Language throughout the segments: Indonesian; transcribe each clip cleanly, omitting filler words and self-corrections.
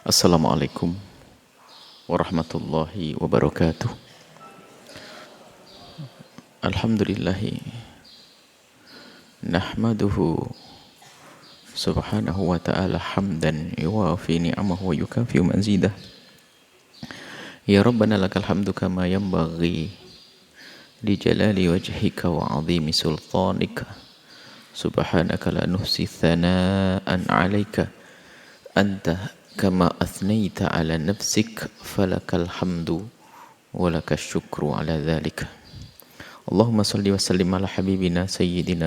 Assalamualaikum warahmatullahi wabarakatuh. Alhamdulillahi nahmaduhu subhanahu wa ta'ala hamdan yuwafi ni'amahu wa yukafi manzidah. Ya Rabbana lakal hamdu kama yanbaghi li jalali wajhika wa azimi sultanika. Subhanaka la nuhsi thana'an 'alaika anta kama athnaita 'ala nafsik falakal hamdu wa lakal syukru 'ala dhalika. Allahumma salli wa sallim ala habibina sayyidina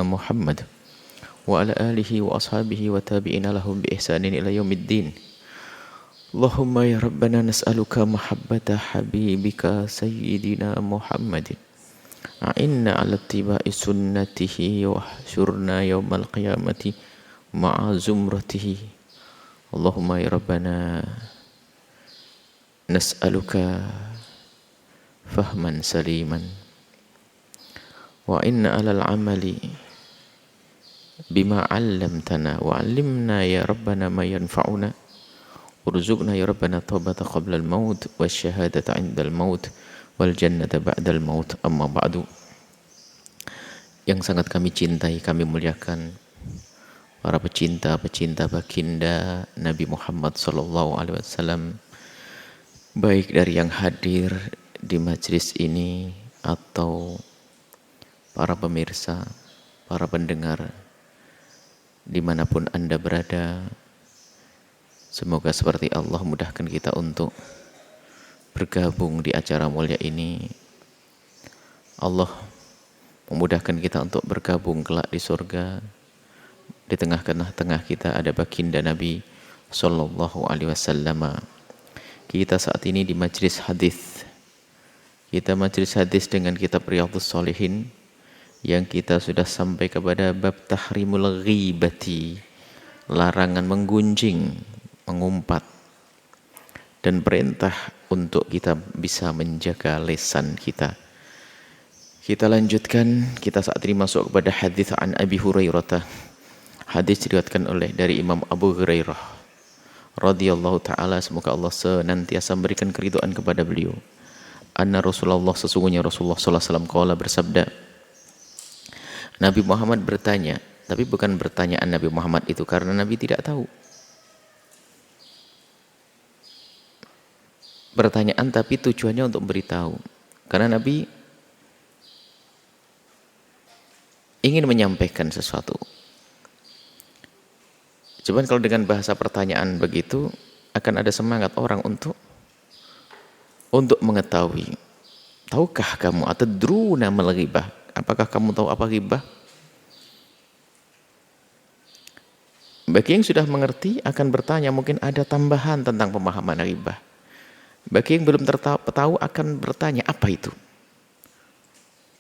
Muhammad wa ala alihi wa ashabihi wa tabi'ina lahum bi ihsanin ila yaumiddin. Allahumma ya Rabbana nas'aluka mahabbata habibika sayyidina Muhammadin. A'inna ala ittiba'i sunnatihi wa hsyurna yawmal qiyamati ma'a zumratihi. Allahumma ya Rabbana nas'aluka fahman saliman wa inna alal amali bima 'allamtana wa 'allimna ya Rabbana ma yanfa'una urzuqna ya Rabbana taubata qabla al-maut wasyahadata 'inda al-maut wal jannata ba'da al-maut. Amma ba'du. Yang sangat kami cintai, kami muliakan para pecinta baginda Nabi Muhammad sallallahu alaihi wasallam, baik dari yang hadir di majelis ini atau para pemirsa, para pendengar dimanapun Anda berada. Semoga seperti Allah mudahkan kita untuk bergabung di acara mulia ini. Allah memudahkan kita untuk bergabung kelak di surga. Di tengah-tengah kita ada baginda Nabi sallallahu alaihi wasallam. Kita saat ini di majelis hadis. Kita majelis hadis dengan kitab Riyadhus Shalihin yang kita sudah sampai kepada bab tahrimul ghibati, larangan menggunjing, mengumpat, dan perintah untuk kita bisa menjaga lisan kita. Kita lanjutkan, kita saat ini masuk kepada hadis an Abi Hurairah. Hadis diriwayatkan oleh dari Imam Abu Hurairah radhiyallahu taala, semoga Allah senantiasa memberikan keridhaan kepada beliau. Anna Rasulullah, sesungguhnya Rasulullah sallallahu alaihi wasallam qala, bersabda. Nabi Muhammad bertanya, tapi bukan pertanyaan Nabi Muhammad itu karena Nabi tidak tahu. Pertanyaan tapi tujuannya untuk beritahu. Karena Nabi ingin menyampaikan sesuatu. Cuman kalau dengan bahasa pertanyaan begitu akan ada semangat orang untuk mengetahui. Tahukah kamu atadruna mal ghibah? Apakah kamu tahu apa ghibah? Bagi yang sudah mengerti akan bertanya, mungkin ada tambahan tentang pemahaman ghibah. Bagi yang belum tahu akan bertanya, apa itu?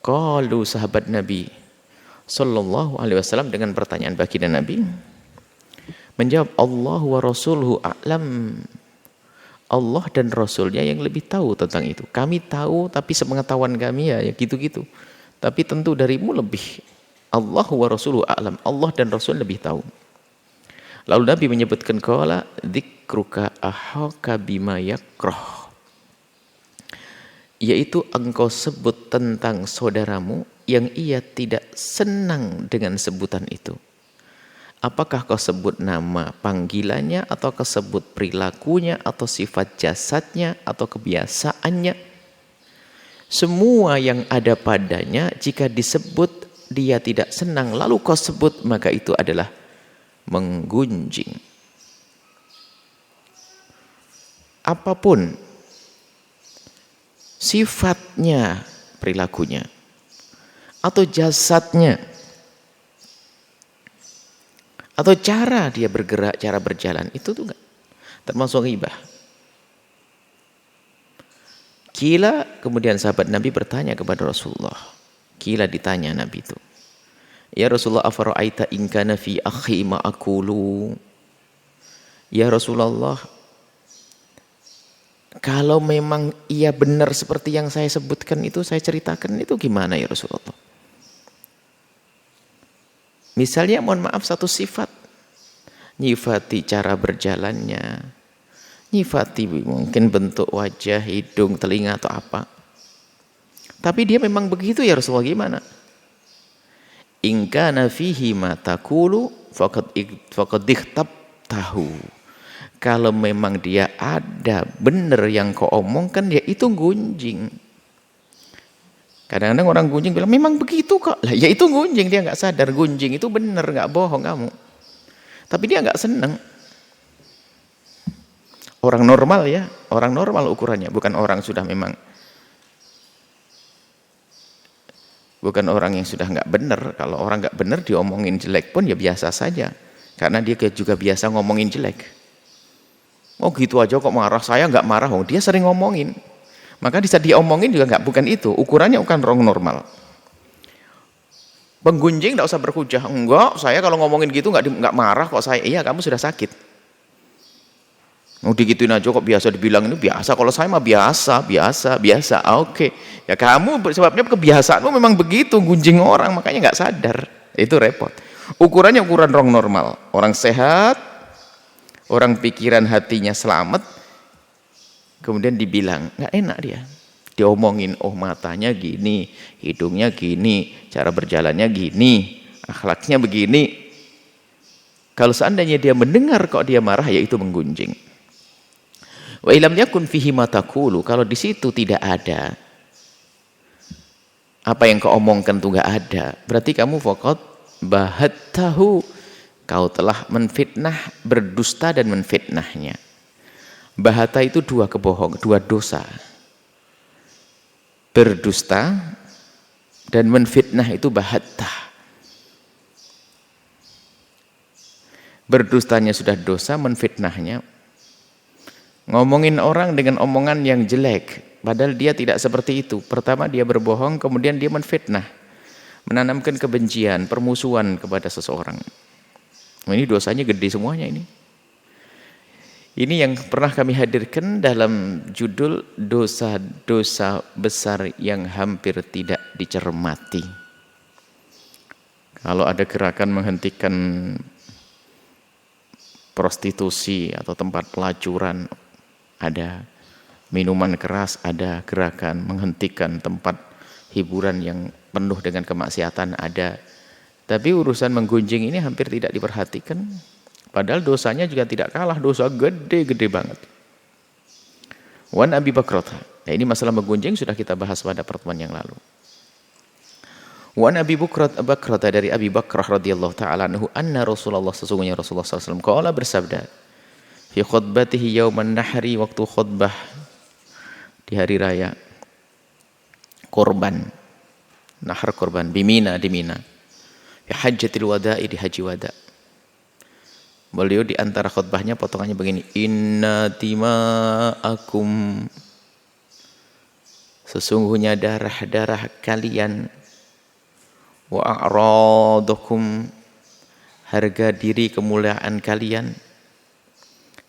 Qalu, sahabat Nabi sallallahu alaihi wasallam dengan pertanyaan baginda Nabi menjawab, Allah wa rasuluhu a'lam. Allah dan Rasulnya yang lebih tahu tentang itu. Kami tahu tapi sepengetahuan kami ya gitu-gitu. Tapi tentu darimu lebih. Allah wa rasuluhu a'lam. Allah dan Rasul lebih tahu. Lalu Nabi menyebutkan qala dzikruka ahaka bima yakrah. Yaitu engkau sebut tentang saudaramu yang ia tidak senang dengan sebutan itu. Apakah kau sebut nama panggilannya, atau kau sebut perilakunya, atau sifat jasadnya, atau kebiasaannya? Semua yang ada padanya jika disebut dia tidak senang lalu kau sebut, maka itu adalah menggunjing. Apapun sifatnya, perilakunya, atau jasadnya, atau cara dia bergerak, cara berjalan, itu tuh enggak termasuk ghibah. Kila, kemudian sahabat Nabi bertanya kepada Rasulullah. Kila ditanya Nabi itu, ya Rasulullah, afara'aita in kana fi akhi ma aqulu. Ya Rasulullah, kalau memang ia benar seperti yang saya sebutkan itu, saya ceritakan itu, gimana ya Rasulullah? Misalnya mohon maaf satu sifat nyifati cara berjalannya, nyifati mungkin bentuk wajah, hidung, telinga atau apa. Tapi dia memang begitu ya Rasulullah, gimana? In kana fihi ma taqulu faqad ikhtabtahu. Kalau memang dia ada benar yang kau omongkan, ya itu gunjing. Kadang-kadang orang gunjing bilang memang begitu kok. Lah ya itu gunjing, dia nggak sadar gunjing itu benar, nggak bohong kamu. Tapi dia nggak senang. Orang normal ya, orang normal ukurannya, bukan orang sudah memang, bukan orang yang sudah nggak benar. Kalau orang nggak benar diomongin jelek pun ya biasa saja, karena dia juga biasa ngomongin jelek. Oh gitu aja kok marah, saya nggak marah, oh dia sering ngomongin. Maka bisa diomongin juga nggak, bukan itu ukurannya, bukan orang normal. Penggunjing nggak usah berhujah, enggak, saya kalau ngomongin gitu nggak marah kok saya. Iya, kamu sudah sakit. Mau digituin aja kok biasa dibilang ini biasa. Kalau saya mah biasa. Oke. Ya kamu sebabnya kebiasaanmu memang begitu, gunjing orang, makanya nggak sadar. Itu repot. Ukurannya ukuran orang normal, orang sehat, orang pikiran hatinya selamat. Kemudian dibilang, nggak enak dia. Diomongin, oh matanya gini, hidungnya gini, cara berjalannya gini, akhlaknya begini. Kalau seandainya dia mendengar kok dia marah, ya itu menggunjing. Wa ilam yakun fihi ma taqulu, kalau di situ tidak ada apa yang kau omongkan tuh nggak ada, berarti kamu faqad bahattahu, kau telah menfitnah, berdusta dan menfitnahnya. Bahata itu dua kebohongan, dua dosa. Berdusta dan menfitnah itu bahatta. Berdustanya sudah dosa, menfitnahnya ngomongin orang dengan omongan yang jelek, padahal dia tidak seperti itu. Pertama dia berbohong, kemudian dia menfitnah, menanamkan kebencian, permusuhan kepada seseorang. Ini dosanya gede semuanya ini. Ini yang pernah kami hadirkan dalam judul dosa-dosa besar yang hampir tidak dicermati. Kalau ada gerakan menghentikan prostitusi atau tempat pelacuran, ada minuman keras, ada gerakan menghentikan tempat hiburan yang penuh dengan kemaksiatan, ada. Tapi urusan menggunjing ini hampir tidak diperhatikan. Padahal dosanya juga tidak kalah, dosa gede-gede banget. Wan Abi Bakrah. Nah ini masalah menggunjing sudah kita bahas pada pertemuan yang lalu. Wan Abi Bakrah dari Abi Bakrah radhiyallahu taala anhu, anna Rasulullah, sesungguhnya Rasulullah sallallahu alaihi wasallam qala, bersabda, fi khutbatihi yauman nahri, waktu khutbah di hari raya korban, nahar korban, bimina, di Mina, fi hajjatil wada'i, di haji wada'. Beliau di antara khutbahnya potongannya begini, inna dima'akum, sesungguhnya darah-darah kalian, wa a'radakum, harga diri kemuliaan kalian,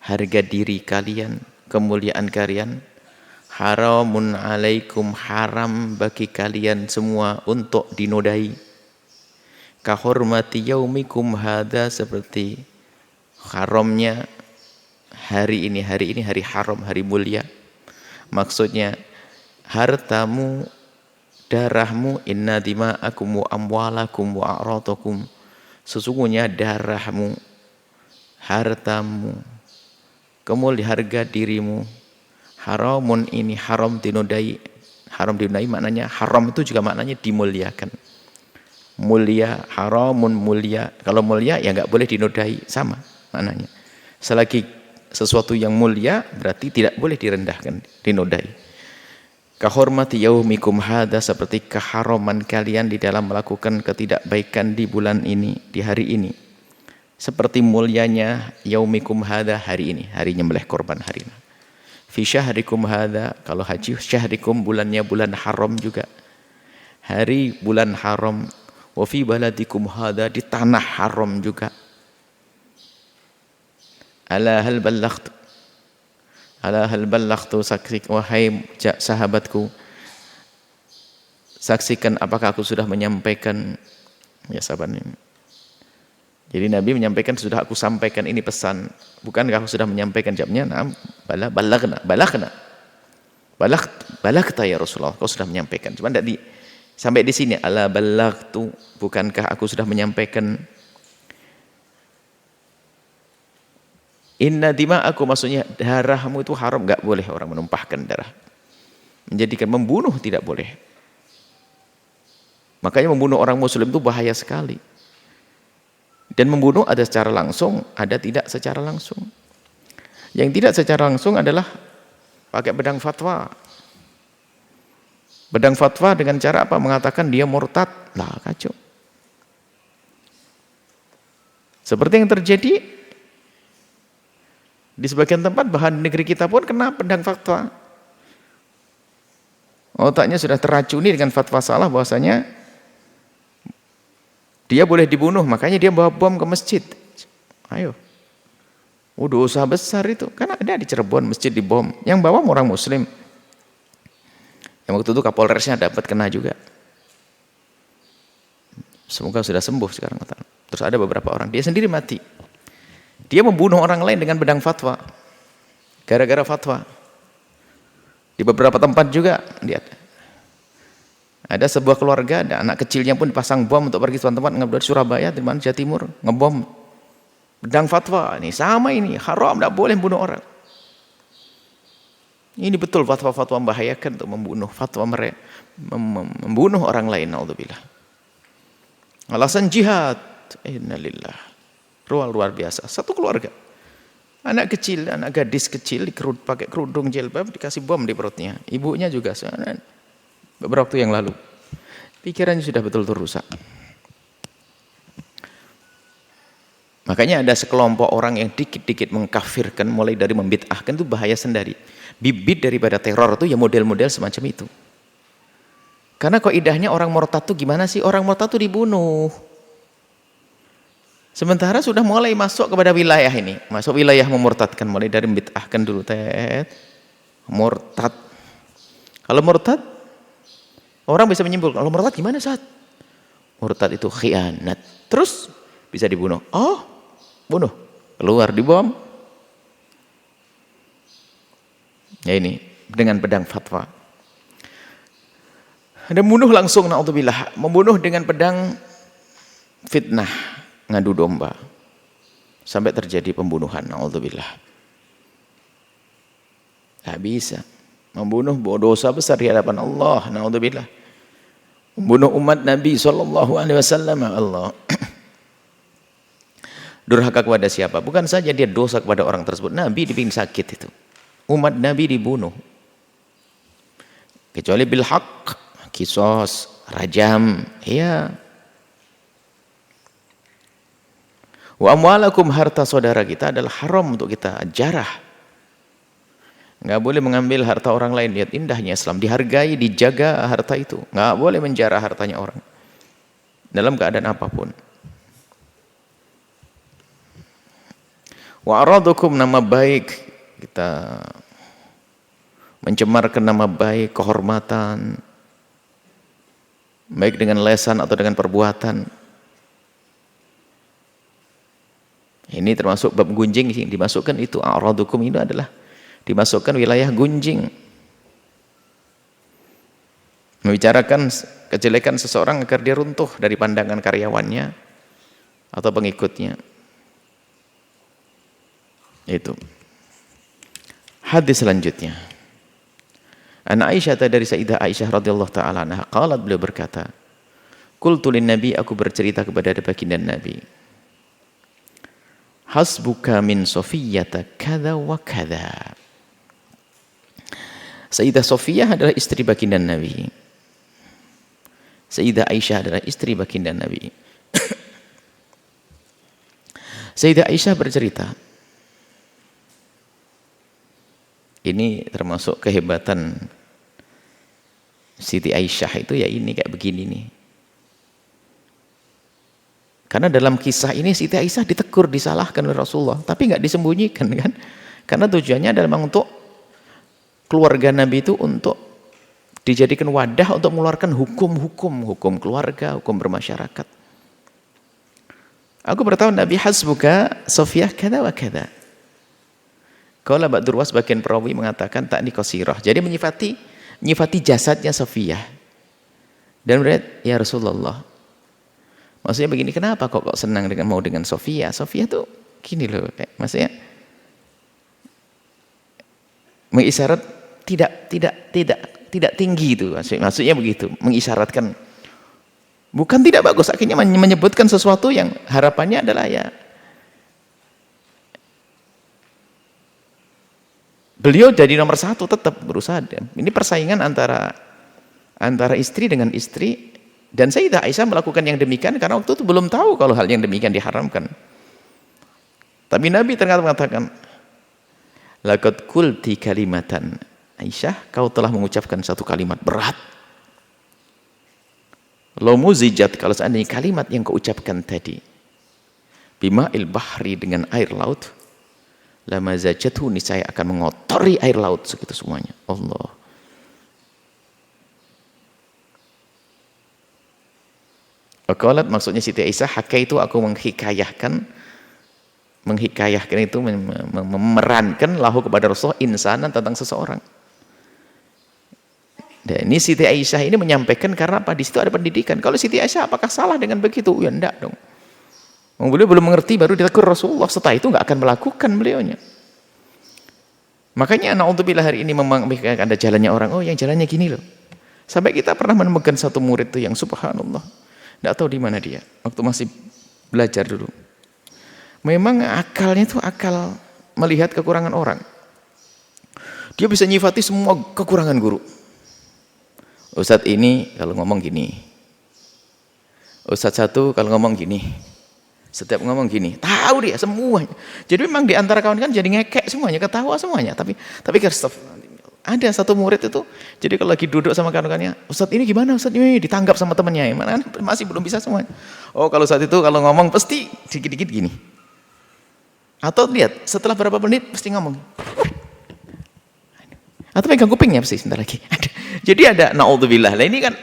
harga diri kalian, kemuliaan kalian, haramun alaikum, haram bagi kalian semua untuk dinodai, kahormati yaumikum hada, seperti haramnya hari ini hari haram, hari mulia. Maksudnya hartamu, darahmu, inna dima'akum wa amwalakum wa a'radakum, sesungguhnya darahmu, hartamu, kemuliaan harga dirimu, haramun, ini haram dinodai. Haram dinodai maknanya, haram itu juga maknanya dimuliakan. Mulia, haramun mulia. Kalau mulia ya nggak boleh dinodai, sama maknanya. Selagi sesuatu yang mulia berarti tidak boleh direndahkan, dinodai. Kahormati yaumikum hada, seperti keharaman kalian di dalam melakukan ketidakbaikan di bulan ini, di hari ini. Seperti mulianya yaumikum hada, hari ini, hari nyembelih korban hari ini. Fi syahrikum hada, kalau haji syahrikum, bulannya bulan haram juga. Hari bulan haram. Wa fi baladikum hada, di tanah haram juga. Ala hal ballaghtu, ala hal ballaghtu, saksikan wahai sahabatku, saksikan apakah aku sudah menyampaikan. Ya sahabat ini, Jadi Nabi menyampaikan, sudah aku sampaikan ini pesan. Bukankah aku sudah menyampaikan? Jawabnya, na'am, balaghna. Balaghta ya Rasulullah, kau sudah menyampaikan. Cuma tidak sampai di sini, ala balaghtu, bukankah aku sudah menyampaikan? Inna dima'akum, maksudnya darahmu itu haram, enggak boleh orang menumpahkan darah. Menjadikan membunuh tidak boleh. Makanya membunuh orang muslim itu bahaya sekali. Dan membunuh ada secara langsung, ada tidak secara langsung. Yang tidak secara langsung adalah pakai pedang fatwa. Pedang fatwa dengan cara apa? Mengatakan dia murtad. Lah, kacau. Seperti yang terjadi di sebagian tempat, bahan negeri kita pun kena pedang fatwa. Otaknya sudah teracuni dengan fatwa salah bahwasanya dia boleh dibunuh, makanya dia bawa bom ke masjid. Ayo. Dosa besar itu. Karena ada di Cirebon masjid dibom. Yang bawa orang muslim. Yang waktu itu Kapolresnya dapat kena juga. Semoga sudah sembuh sekarang. Terus ada beberapa orang, dia sendiri mati. Dia membunuh orang lain dengan pedang fatwa. Gara-gara fatwa. Di beberapa tempat juga lihat. Ada sebuah keluarga, ada anak kecilnya pun dipasang bom untuk pergi tempat ngebom di Surabaya, di mana Jawa Timur, ngebom. Pedang fatwa, ini sama ini, haram, tidak boleh membunuh orang. Ini betul fatwa-fatwa membahayakan untuk membunuh, fatwa mereka membunuh orang lain, naudzubillah. Alasan jihad, innalillah. Luar biasa, satu keluarga. Anak kecil, anak gadis kecil pakai kerudung jilbab, dikasih bom di perutnya. Ibunya juga beberapa waktu yang lalu. Pikirannya sudah betul-betul rusak. Makanya ada sekelompok orang yang dikit-dikit mengkafirkan, mulai dari membid'ahkan, itu bahaya sendiri. Bibit daripada teror itu ya model-model semacam itu. Karena kaidahnya orang murtad itu gimana sih? Orang murtad itu dibunuh. Sementara sudah mulai masuk kepada wilayah ini. Masuk wilayah memurtadkan, mulai dari membid'ahkan dulu. Murtad. Kalau murtad, orang bisa menyimpulkan, kalau murtad gimana saat? Murtad itu khianat. Terus bisa dibunuh. Oh, bunuh. Keluar dibom. Ya ini, dengan pedang fatwa. Dan membunuh langsung, na'udzubillah. Membunuh dengan pedang fitnah, ngadu domba. Sampai terjadi pembunuhan, na'udzubillah. Tidak bisa. Membunuh dosa besar di hadapan Allah, naudzubillah. Membunuh umat Nabi SAW, Allah. Durhaka kepada siapa? Bukan saja dia dosa kepada orang tersebut, Nabi dibikin sakit itu. Umat Nabi dibunuh. Kecuali bil haq, kisos, rajam, ya. Wa amwalakum, harta saudara kita adalah haram untuk kita jarah. Nggak boleh mengambil harta orang lain. Lihat indahnya Islam, dihargai, dijaga harta itu. Nggak boleh menjarah hartanya orang dalam keadaan apapun. Wa aradukum, nama baik, kita mencemarkan nama baik, kehormatan, baik dengan lesan atau dengan perbuatan. Ini termasuk bab gunjing yang dimasukkan itu. Aradukum itu adalah dimasukkan wilayah gunjing. Membicarakan kejelekan seseorang agar dia runtuh dari pandangan karyawannya atau pengikutnya. Itu. Hadis selanjutnya. An Aisyah, dari Sayyidah Aisyah radhiyallahu taala anha, qalat, beliau berkata, qultu lin Nabi, aku bercerita kepada baginda Nabi, hasbuka min Sofiyyata kadza wa kadza. Sayyidah Sofiyah adalah istri baginda Nabi. Sayyidah Aisyah adalah istri baginda Nabi. Sayyidah Aisyah bercerita, ini termasuk kehebatan Siti Aisyah itu ya, ini kayak begini nih. Karena dalam kisah ini Siti Aisyah ditegur, disalahkan oleh Rasulullah, tapi nggak disembunyikan kan? Karena tujuannya adalah memang untuk keluarga Nabi itu untuk dijadikan wadah untuk mengeluarkan hukum-hukum keluarga, hukum bermasyarakat. Aku beritahu Nabi, hasbuka Sofiyah kada wa kada. Qala ba'dur was, bagian perawi mengatakan tak qasirah. Jadi menyifati jasadnya Sofiyah. Dan berkata, ya Rasulullah, maksudnya begini, kenapa kok senang mau dengan Sofiyah? Sofiyah tuh gini loh, maksudnya mengisyarat tidak tinggi itu, maksudnya begitu, mengisyaratkan bukan tidak bagus, akhirnya menyebutkan sesuatu yang harapannya adalah ya beliau jadi nomor satu, tetap berusaha. Ini persaingan antara istri dengan istri, dan Sayyidah Aisyah melakukan yang demikian karena waktu itu belum tahu kalau hal yang demikian diharamkan. Tapi Nabi ternyata mengatakan, laqad qulti kalimatan, Aisyah, kau telah mengucapkan satu kalimat berat. Law muzijat, kalau seandainya kalimat yang kau ucapkan tadi bima'il bahri, dengan air laut, lama zajathu, niscaya akan mengotori air laut segitu semuanya. Allah. Qalat, maksudnya Siti Aisyah, hakai itu aku menghikayahkan itu memerankan lahu kepada Rasulullah insanan, tentang seseorang. Dan ini Siti Aisyah ini menyampaikan karena apa? Di situ ada pendidikan. Kalau Siti Aisyah apakah salah dengan begitu? Ya enggak dong. Beliau belum mengerti, baru ditegur Rasulullah, setelah itu enggak akan melakukan beliaunya. Makanya naudzubillah hari ini memang ada jalannya orang, oh yang jalannya gini loh. Sampai kita pernah menemukan satu murid tuh yang subhanallah, enggak tahu di mana dia waktu masih belajar dulu. Memang akalnya itu akal melihat kekurangan orang. Dia bisa nyifati semua kekurangan guru. Ustadz ini kalau ngomong gini, Ustadz satu kalau ngomong gini, setiap ngomong gini, tahu dia semuanya. Jadi memang di antara kawan kan jadi ngekek semuanya, ketawa semuanya. Tapi ada satu murid itu, jadi kalau lagi duduk sama kawan-kawannya, Ustadz ini gimana, Ustadz ini ditanggap sama temannya, mana masih belum bisa semuanya. Oh kalau saat itu kalau ngomong pasti dikit-dikit gini. Atau lihat setelah berapa menit pasti ngomong. Atau pegang kupingnya pasti sebentar lagi. Jadi ada naudzubillah. Lah ini kan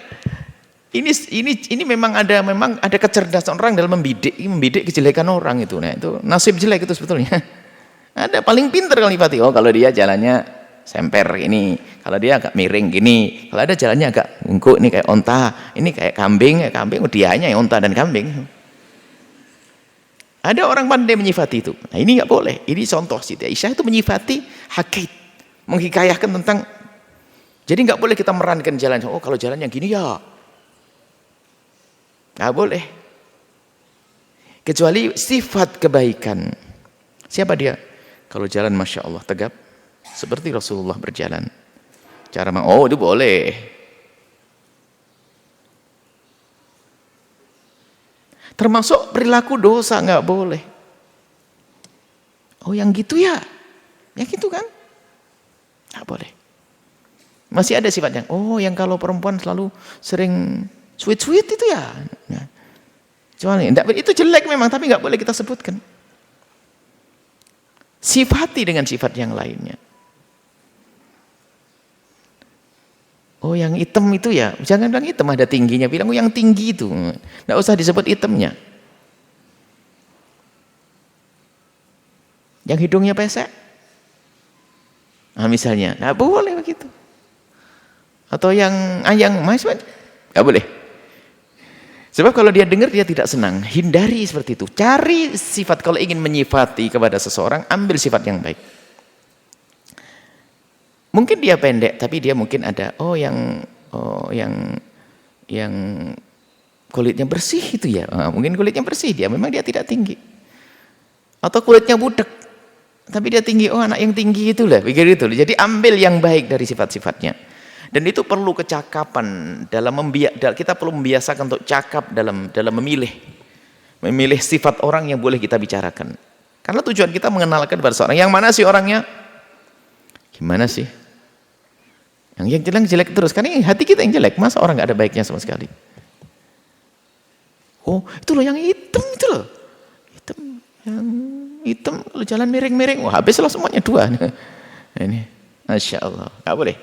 ini memang ada kecerdasan orang dalam membidik kejelekan orang itu. Nah, itu nasib jelek itu sebetulnya. Ada paling pintar kalau nifati. Oh, kalau dia jalannya semper gini, kalau dia agak miring gini, kalau ada jalannya agak bungkuk ini kayak onta, ini kayak kambing, oh dianya yang onta dan kambing. Ada orang pandai menyifati itu. Nah, ini enggak boleh. Ini contoh Siti Aisyah itu menyifati hakik, menghikayahkan tentang. Jadi enggak boleh kita merankan jalan. Oh, kalau jalannya gini ya. Enggak boleh. Kecuali sifat kebaikan. Siapa dia? Kalau jalan Masya Allah tegap, seperti Rasulullah berjalan. Oh itu boleh. Termasuk perilaku dosa nggak boleh. Oh yang gitu ya, yang gitu kan, nggak boleh. Masih ada sifatnya. Oh yang kalau perempuan selalu sering sweet itu ya. Cuman itu jelek memang, tapi nggak boleh kita sebutkan. Sifati dengan sifat yang lainnya. Oh yang hitam itu ya, jangan bilang hitam ada tingginya, bilang oh yang tinggi itu, nggak usah disebut hitamnya. Yang hidungnya pesek, nah misalnya, nggak boleh begitu. Atau yang ayang, nggak boleh. Sebab kalau dia dengar dia tidak senang, hindari seperti itu. Cari sifat, kalau ingin menyifati kepada seseorang, ambil sifat yang baik. Mungkin dia pendek, tapi dia mungkin ada yang kulitnya bersih itu ya. Mungkin kulitnya bersih, memang dia tidak tinggi. Atau kulitnya budak, tapi dia tinggi. Oh anak yang tinggi itulah, pikir itu. Jadi ambil yang baik dari sifat-sifatnya. Dan itu perlu kecakapan dalam kita perlu membiasakan untuk cakap dalam memilih sifat orang yang boleh kita bicarakan. Karena tujuan kita mengenalkan kepada seorang, yang mana sih orangnya? Gimana sih? Yang jelek terus, karena hati kita yang jelek, masa orang nggak ada baiknya sama sekali. Oh itu loh yang hitam itu loh, yang hitam kalau jalan miring-miring, wah habislah semuanya dua. Ini, Masya Allah, nggak boleh.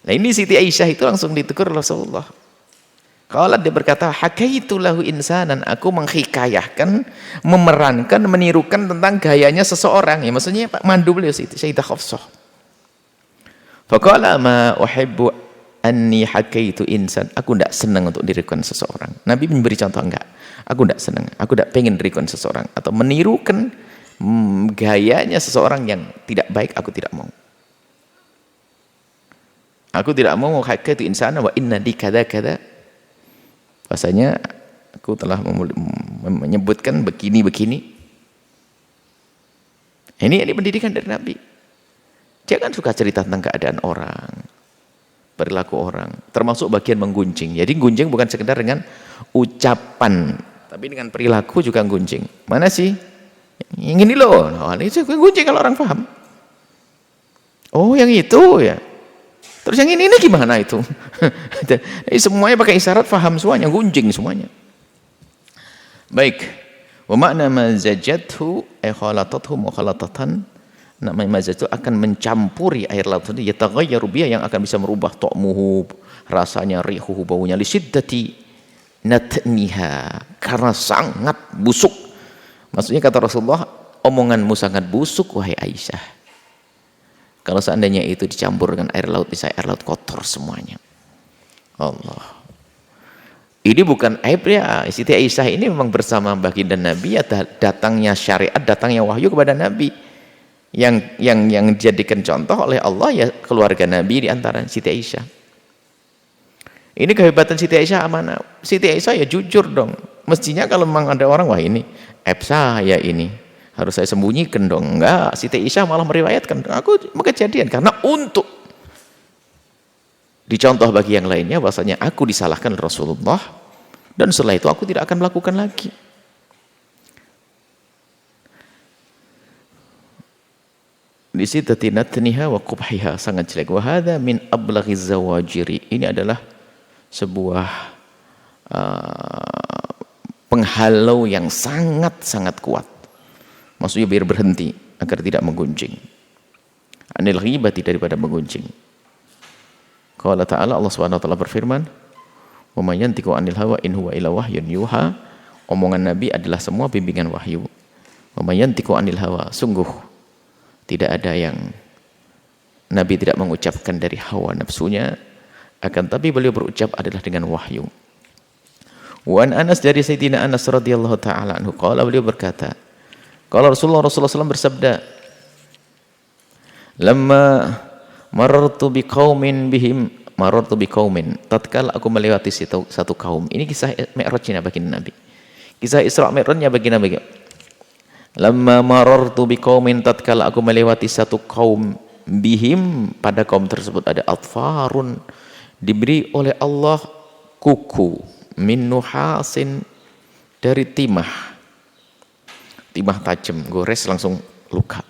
Nah ini Siti Aisyah itu langsung ditegur Rasulullah. Qalat, dia berkata, hakaitu lahu insanan, aku menghikayahkan, memerankan, menirukan tentang gayanya seseorang. Ya maksudnya Pak mandu beliau Sayyidah Hafsah. Faqala ma uhibbu anni hakaitu insan. Aku tidak senang untuk dirirukan seseorang. Nabi memberi contoh, enggak. Aku tidak senang. Aku tidak pengen dirirukan seseorang atau menirukan gayanya seseorang yang tidak baik, aku tidak mau. Aku tidak mau hakaitu insana wa inna di kada-kada. Bahasanya aku telah menyebutkan begini-begini. Ini pendidikan dari Nabi. Jangan suka cerita tentang keadaan orang, perilaku orang, termasuk bagian menggunjing. Jadi gunjing bukan sekedar dengan ucapan, tapi dengan perilaku juga gunjing. Mana sih? Yang ini loh. Oh, ini gunjing kalau orang paham. Oh, yang itu ya. Terus yang ini gimana itu? Semuanya pakai isyarat, faham semuanya, gunjing semuanya. Baik. Wa makna mazajathu ay khalatathu mukhalatatan. Namanya mazaj itu akan mencampuri air laut itu, yataghayyaru biha, yang akan bisa merubah ta'muhu, rasanya, rihuhu, baunya, li shiddati natniha, karena sangat busuk. Maksudnya kata Rasulullah, omonganmu sangat busuk wahai Aisyah. Kalau seandainya itu dicampur dengan air laut, bisa air laut kotor semuanya. Allah. Ini bukan aib ya. Siti Aisyah ini memang bersama baginda Nabi, ya datangnya syariat, datangnya wahyu kepada Nabi. Yang dijadikan contoh oleh Allah ya keluarga Nabi, di antara Siti Aisyah. Ini kehebatan Siti Aisyah amanah. Siti Aisyah ya jujur dong. Mestinya kalau memang ada orang, wah ini aib saya ini, harus saya sembunyikan dong. Enggak, Siti Aisyah malah meriwayatkan, aku kejadian karena untuk dicontoh bagi yang lainnya bahwasanya aku disalahkan Rasulullah, dan setelah itu aku tidak akan melakukan lagi. Di situ natniha wa qubhiha, sangat jelek. Wa hadza min ablaghiz zawajiri. Ini adalah sebuah penghalau yang sangat-sangat kuat. Maksudnya biar berhenti agar tidak menggunjing. Anil ghibati, daripada menggunjing. Qala ta'ala, Allah Subhanahu wa taala berfirman, "Wa may yantiqu 'anil hawa in huwa illa wahyun yuha." Omongan Nabi adalah semua bimbingan wahyu. Wa may yantiqu 'anil hawa, sungguh tidak ada yang Nabi tidak mengucapkan dari hawa nafsunya, akan tapi beliau berucap adalah dengan wahyu. Wa an Anas, dari Sayyidina Anas radhiyallahu taala anhu, qala, beliau berkata, kalau Rasulullah SAW bersabda, lamma marartu biqaumin bihim marartu biqaumin, tatkala aku melewati satu kaum. Ini kisah Mi'rajnya baginda Nabi. Kisah Isra Mi'rajnya baginda Nabi. Lamma marartu biqaumin, tatkala aku melewati satu kaum, bihim, pada kaum tersebut ada atfarun, diberi oleh Allah kuku, min nuhasin, dari timah tajam, gores langsung luka.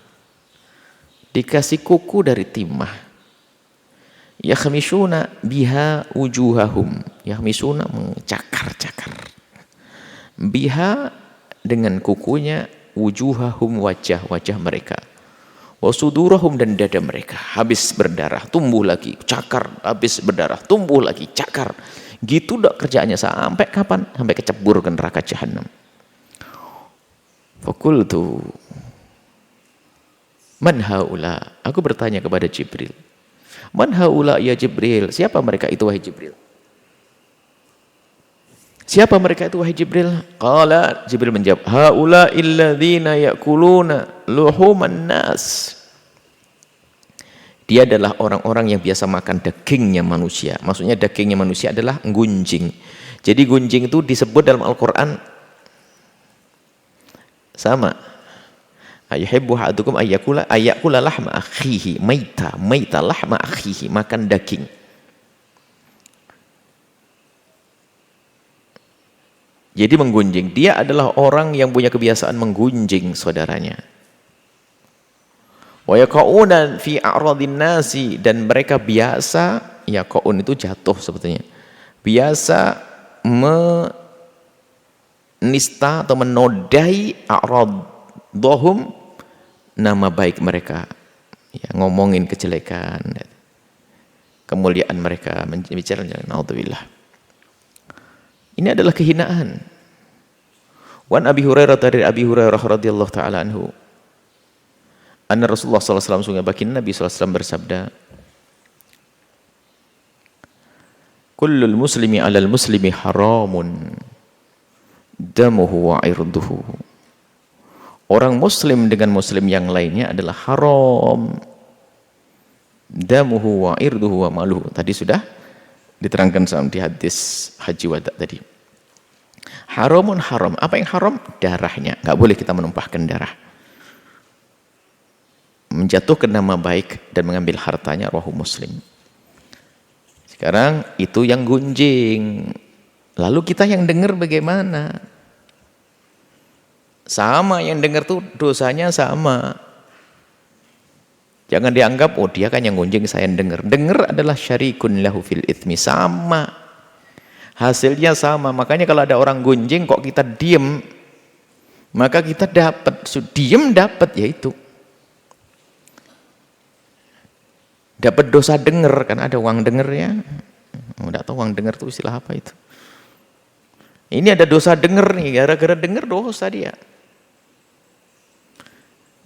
Dikasih kuku dari timah. Yakhmisuna biha wujuhahum. Yakhmisuna, mencakar-cakar. Biha, dengan kukunya, wujuhahum, wajah-wajah mereka. Wasudurahum, dan dada mereka. Habis berdarah, tumbuh lagi, cakar, habis berdarah, tumbuh lagi, cakar. Gitu dak kerjaannya, sampai kapan? Sampai kecebur ke neraka jahanam. Fakultu man haula, aku bertanya kepada Jibril, man haula ya Jibril, siapa mereka itu wahai Jibril? Siapa mereka itu wahai Jibril? Qala, Jibril menjawab, haula illadzina ya'kuluna luhuman nas. Dia adalah orang-orang yang biasa makan dagingnya manusia. Maksudnya dagingnya manusia adalah gunjing. Jadi gunjing itu disebut dalam Al-Quran sama, ayuhibbu ahadukum ayyakula lahma akhihi maita lahma akhihi, makan daging. Jadi menggunjing, dia adalah orang yang punya kebiasaan menggunjing saudaranya. Wa yaqauna fi a'radin nasi, dan mereka biasa, yaqaun itu jatuh sebetulnya, biasa menista atau menodai a'radhum, nama baik mereka, ya, ngomongin kejelekan, kemuliaan mereka, bicara naudzubillah. Ini adalah kehinaan. Wan Abi Hurairah, dari Abi Hurairah radhiyallahu taala anhu, anna Rasulullah sallallahu alaihi wasallam, sungguh baginda Nabi sallallahu alaihi wasallam bersabda, kullul muslimi 'alal muslimi haramun damuhu wa irduhu. Orang muslim dengan muslim yang lainnya adalah haram damuhu wa irduhu wa maluhu. Tadi sudah diterangkan sama di hadis haji wada tadi. Haramun haram. Apa yang haram? Darahnya. Nggak boleh kita menumpahkan darah. Menjatuhkan nama baik dan mengambil hartanya, rawahu Muslim. Sekarang itu yang gunjing. Lalu kita yang dengar bagaimana? Sama, yang dengar tuh dosanya sama. Jangan dianggap, oh dia kan yang gunjing, saya yang dengar. Dengar adalah syarikun lahu fil itsmi, sama. Hasilnya sama. Makanya kalau ada orang gunjing kok kita diem, maka kita dapat. Diem dapat, yaitu dapat dosa dengar, kan ada uang dengar ya. Enggak tahu uang dengar itu istilah apa itu. Ini ada dosa dengar nih, gara-gara dengar dosa dia.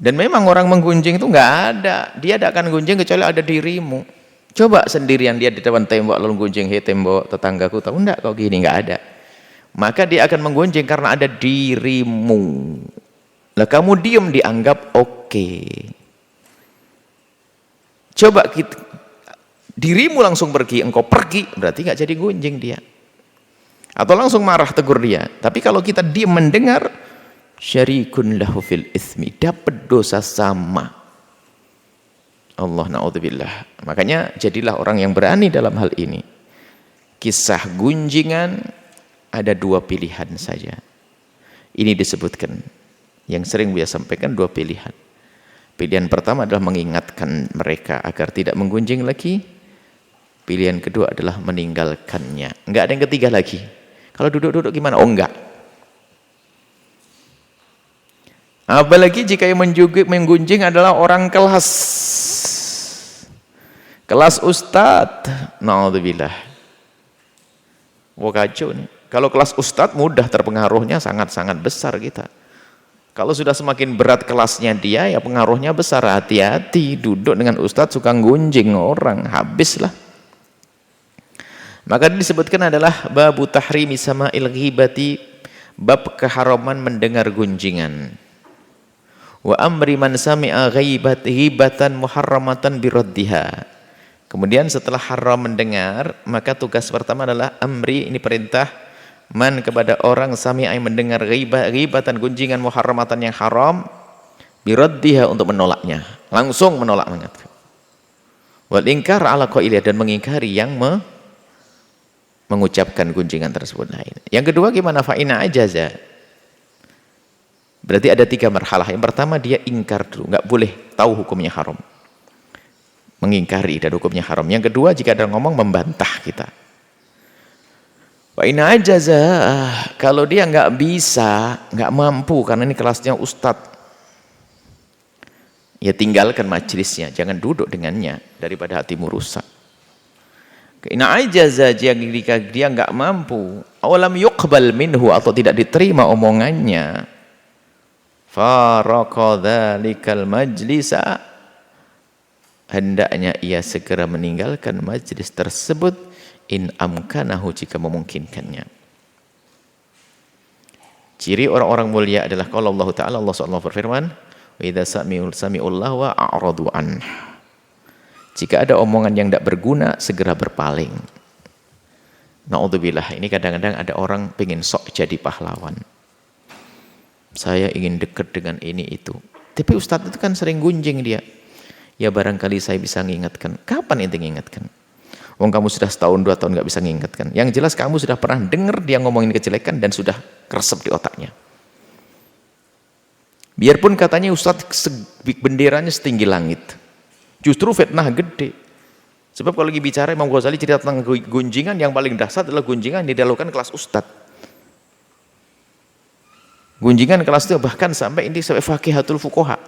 Dan memang orang menggunjing itu nggak ada, dia tidak akan gunjing kecuali ada dirimu. Coba sendirian dia di depan tembok lalu gunjing, hei tembok tetanggaku, tahu enggak kau gini, nggak ada. Maka dia akan menggunjing karena ada dirimu. Lah kamu diem dianggap oke. Coba dirimu langsung pergi, engkau pergi, berarti nggak jadi gunjing dia. Atau langsung marah tegur dia. Tapi kalau kita diem mendengar, syarikun lahu fil itsmi, dapat dosa sama. Allah na'udzubillah. Makanya jadilah orang yang berani dalam hal ini. Kisah gunjingan ada dua pilihan saja. Ini disebutkan. Yang sering biasa sampaikan dua pilihan. Pilihan pertama adalah mengingatkan mereka agar tidak menggunjing lagi. Pilihan kedua adalah meninggalkannya. Enggak ada yang ketiga lagi. Kalau duduk-duduk gimana? Oh enggak. Apalagi jika yang menggunjing adalah orang kelas ustadz. Na'udzubillah. Wah kacau nih. Kalau kelas ustadz mudah terpengaruhnya, sangat-sangat besar kita. Kalau sudah semakin berat kelasnya dia, ya pengaruhnya besar. Hati-hati, duduk dengan ustadz suka gunjing orang, habislah. Maka disebutkan adalah babu tahrimi sama'il ghibati, bab keharaman mendengar gunjingan. Wa amri man sami'a ghibatan muharramatan biraddiha. Kemudian setelah haram mendengar, maka tugas pertama adalah amri, ini perintah, man kepada orang sami'a yang mendengar ghibatan gunjingan muharramatan yang haram, biraddiha untuk menolaknya, langsung menolak mengatakan. Wal inkar ala qailih, dan mengingkari yang mengucapkan gunjingan tersebut lain. Yang kedua gimana? Fa ina ajaza. Berarti ada tiga marhalah. Yang pertama dia ingkar dulu, nggak boleh tahu hukumnya haram, mengingkari dan hukumnya haram. Yang kedua jika ada ngomong membantah kita. Wa ina ajaza, kalau dia nggak bisa, nggak mampu karena ini kelasnya ustadz, ya tinggalkan majelisnya, jangan duduk dengannya daripada hatimu rusak. Ina ajaza, jika dia nggak mampu, awalam yuqbal minhu, atau tidak diterima omongannya, faraqa dzalikal majlisa, hendaknya ia segera meninggalkan majlis tersebut, in amkanahu, jika memungkinkannya. Ciri orang-orang mulia adalah kalau Allah Ta'ala, Allah SWT berfirman, wa idza sami'ullah wa a'radu an. Jika ada omongan yang tidak berguna, segera berpaling. Na'udzubillah, ini kadang-kadang ada orang pengen sok jadi pahlawan. Saya ingin dekat dengan ini itu. Tapi ustadz itu kan sering gunjing dia. Ya barangkali saya bisa mengingatkan. Kapan ente mengingatkan? Wong kamu sudah setahun 2 tahun nggak bisa mengingatkan. Yang jelas kamu sudah pernah dengar dia ngomongin kejelekan dan sudah keresep di otaknya. Biarpun katanya ustadz benderanya setinggi langit, justru fitnah gede. Sebab kalau lagi bicara Imam Ghazali cerita tentang gunjingan, yang paling dahsyat adalah gunjingan yang dilakukan kelas ustadz. Gunjingan kelas itu bahkan sampai ini sampai faqihatul fuqaha.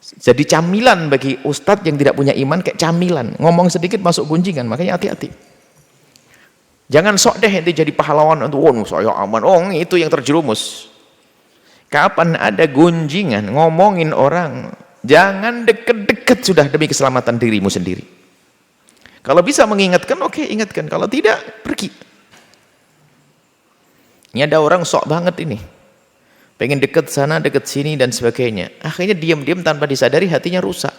Jadi camilan bagi ustadz yang tidak punya iman, kayak camilan. Ngomong sedikit masuk gunjingan, makanya hati-hati. Jangan sok deh nanti jadi pahlawan untuk saya aman. Oh, itu yang terjerumus. Kapan ada gunjingan ngomongin orang, jangan deket-deket sudah demi keselamatan dirimu sendiri. Kalau bisa mengingatkan, oke, ingatkan. Kalau tidak, pergi. Ini ada orang sok banget ini. Pengen deket sana, deket sini, dan sebagainya. Akhirnya diam-diam tanpa disadari hatinya rusak.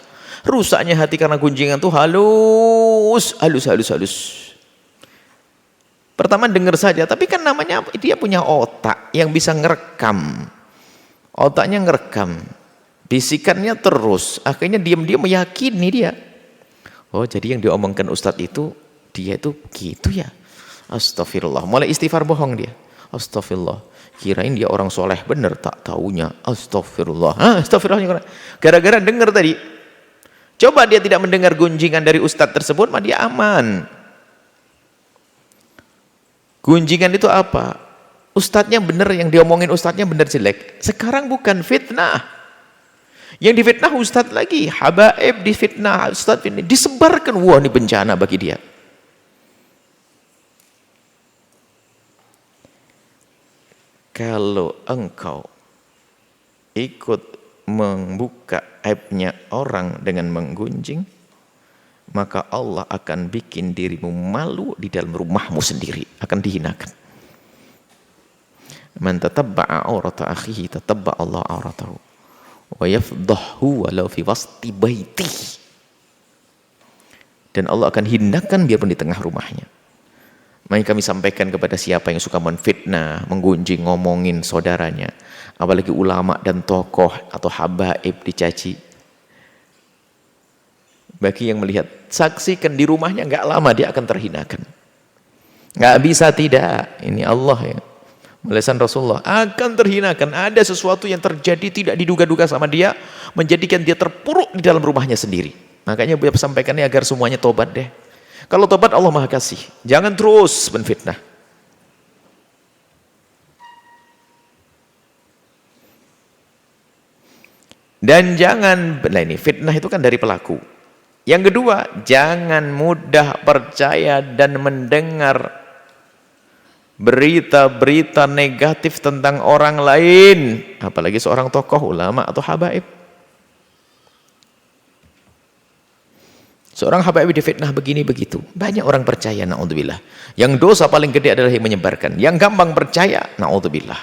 Rusaknya hati karena gunjingan itu halus. Pertama dengar saja, tapi kan namanya dia punya otak yang bisa ngerekam. Otaknya ngerekam. Bisikannya terus. Akhirnya diam-diam meyakini dia. Oh, jadi yang diomongkan Ustadz itu, dia itu gitu ya. Astagfirullah. Mulai istighfar bohong dia. Astagfirullah. Kirain dia orang soleh bener, tak taunya. Astagfirullah. Astagfirullah. Gara-gara dengar tadi. Coba dia tidak mendengar gunjingan dari Ustadz tersebut, mah dia aman. Gunjingan itu apa? Ustadznya benar, yang diomongin ustadznya benar jelek. Sekarang bukan fitnah. Yang difitnah ustadz lagi. Habaib difitnah ustadz ini. Disebarkan. Wah, ini bencana bagi dia. Kalau engkau ikut membuka aibnya orang dengan menggunjing, maka Allah akan bikin dirimu malu di dalam rumahmu sendiri, akan dihinakan. Man tatabba'a aurata akhihi tatabba'a Allah auratahu wa yafdahu walau fi wasti baiti. Dan Allah akan hinakan biarpun di tengah rumahnya. Maka kami sampaikan kepada siapa yang suka menfitnah, menggunjing, ngomongin saudaranya, apalagi ulama dan tokoh atau habaib dicaci. Bagi yang melihat, saksikan di rumahnya, nggak lama dia akan terhinakan. Nggak bisa tidak, ini Allah ya. Melisan Rasulullah akan terhinakan. Ada sesuatu yang terjadi tidak diduga-duga sama dia, menjadikan dia terpuruk di dalam rumahnya sendiri. Makanya beliau sampaikannya agar semuanya tobat deh. Kalau tobat Allah Maha Kasih. Jangan terus menfitnah. Dan jangan, nah ini fitnah itu kan dari pelaku. Yang kedua, jangan mudah percaya dan mendengar berita-berita negatif tentang orang lain, apalagi seorang tokoh, ulama atau habaib. Seorang habaib difitnah begini begitu, banyak orang percaya, naudzubillah. Yang dosa paling gede adalah yang menyebarkan. Yang gampang percaya, naudzubillah,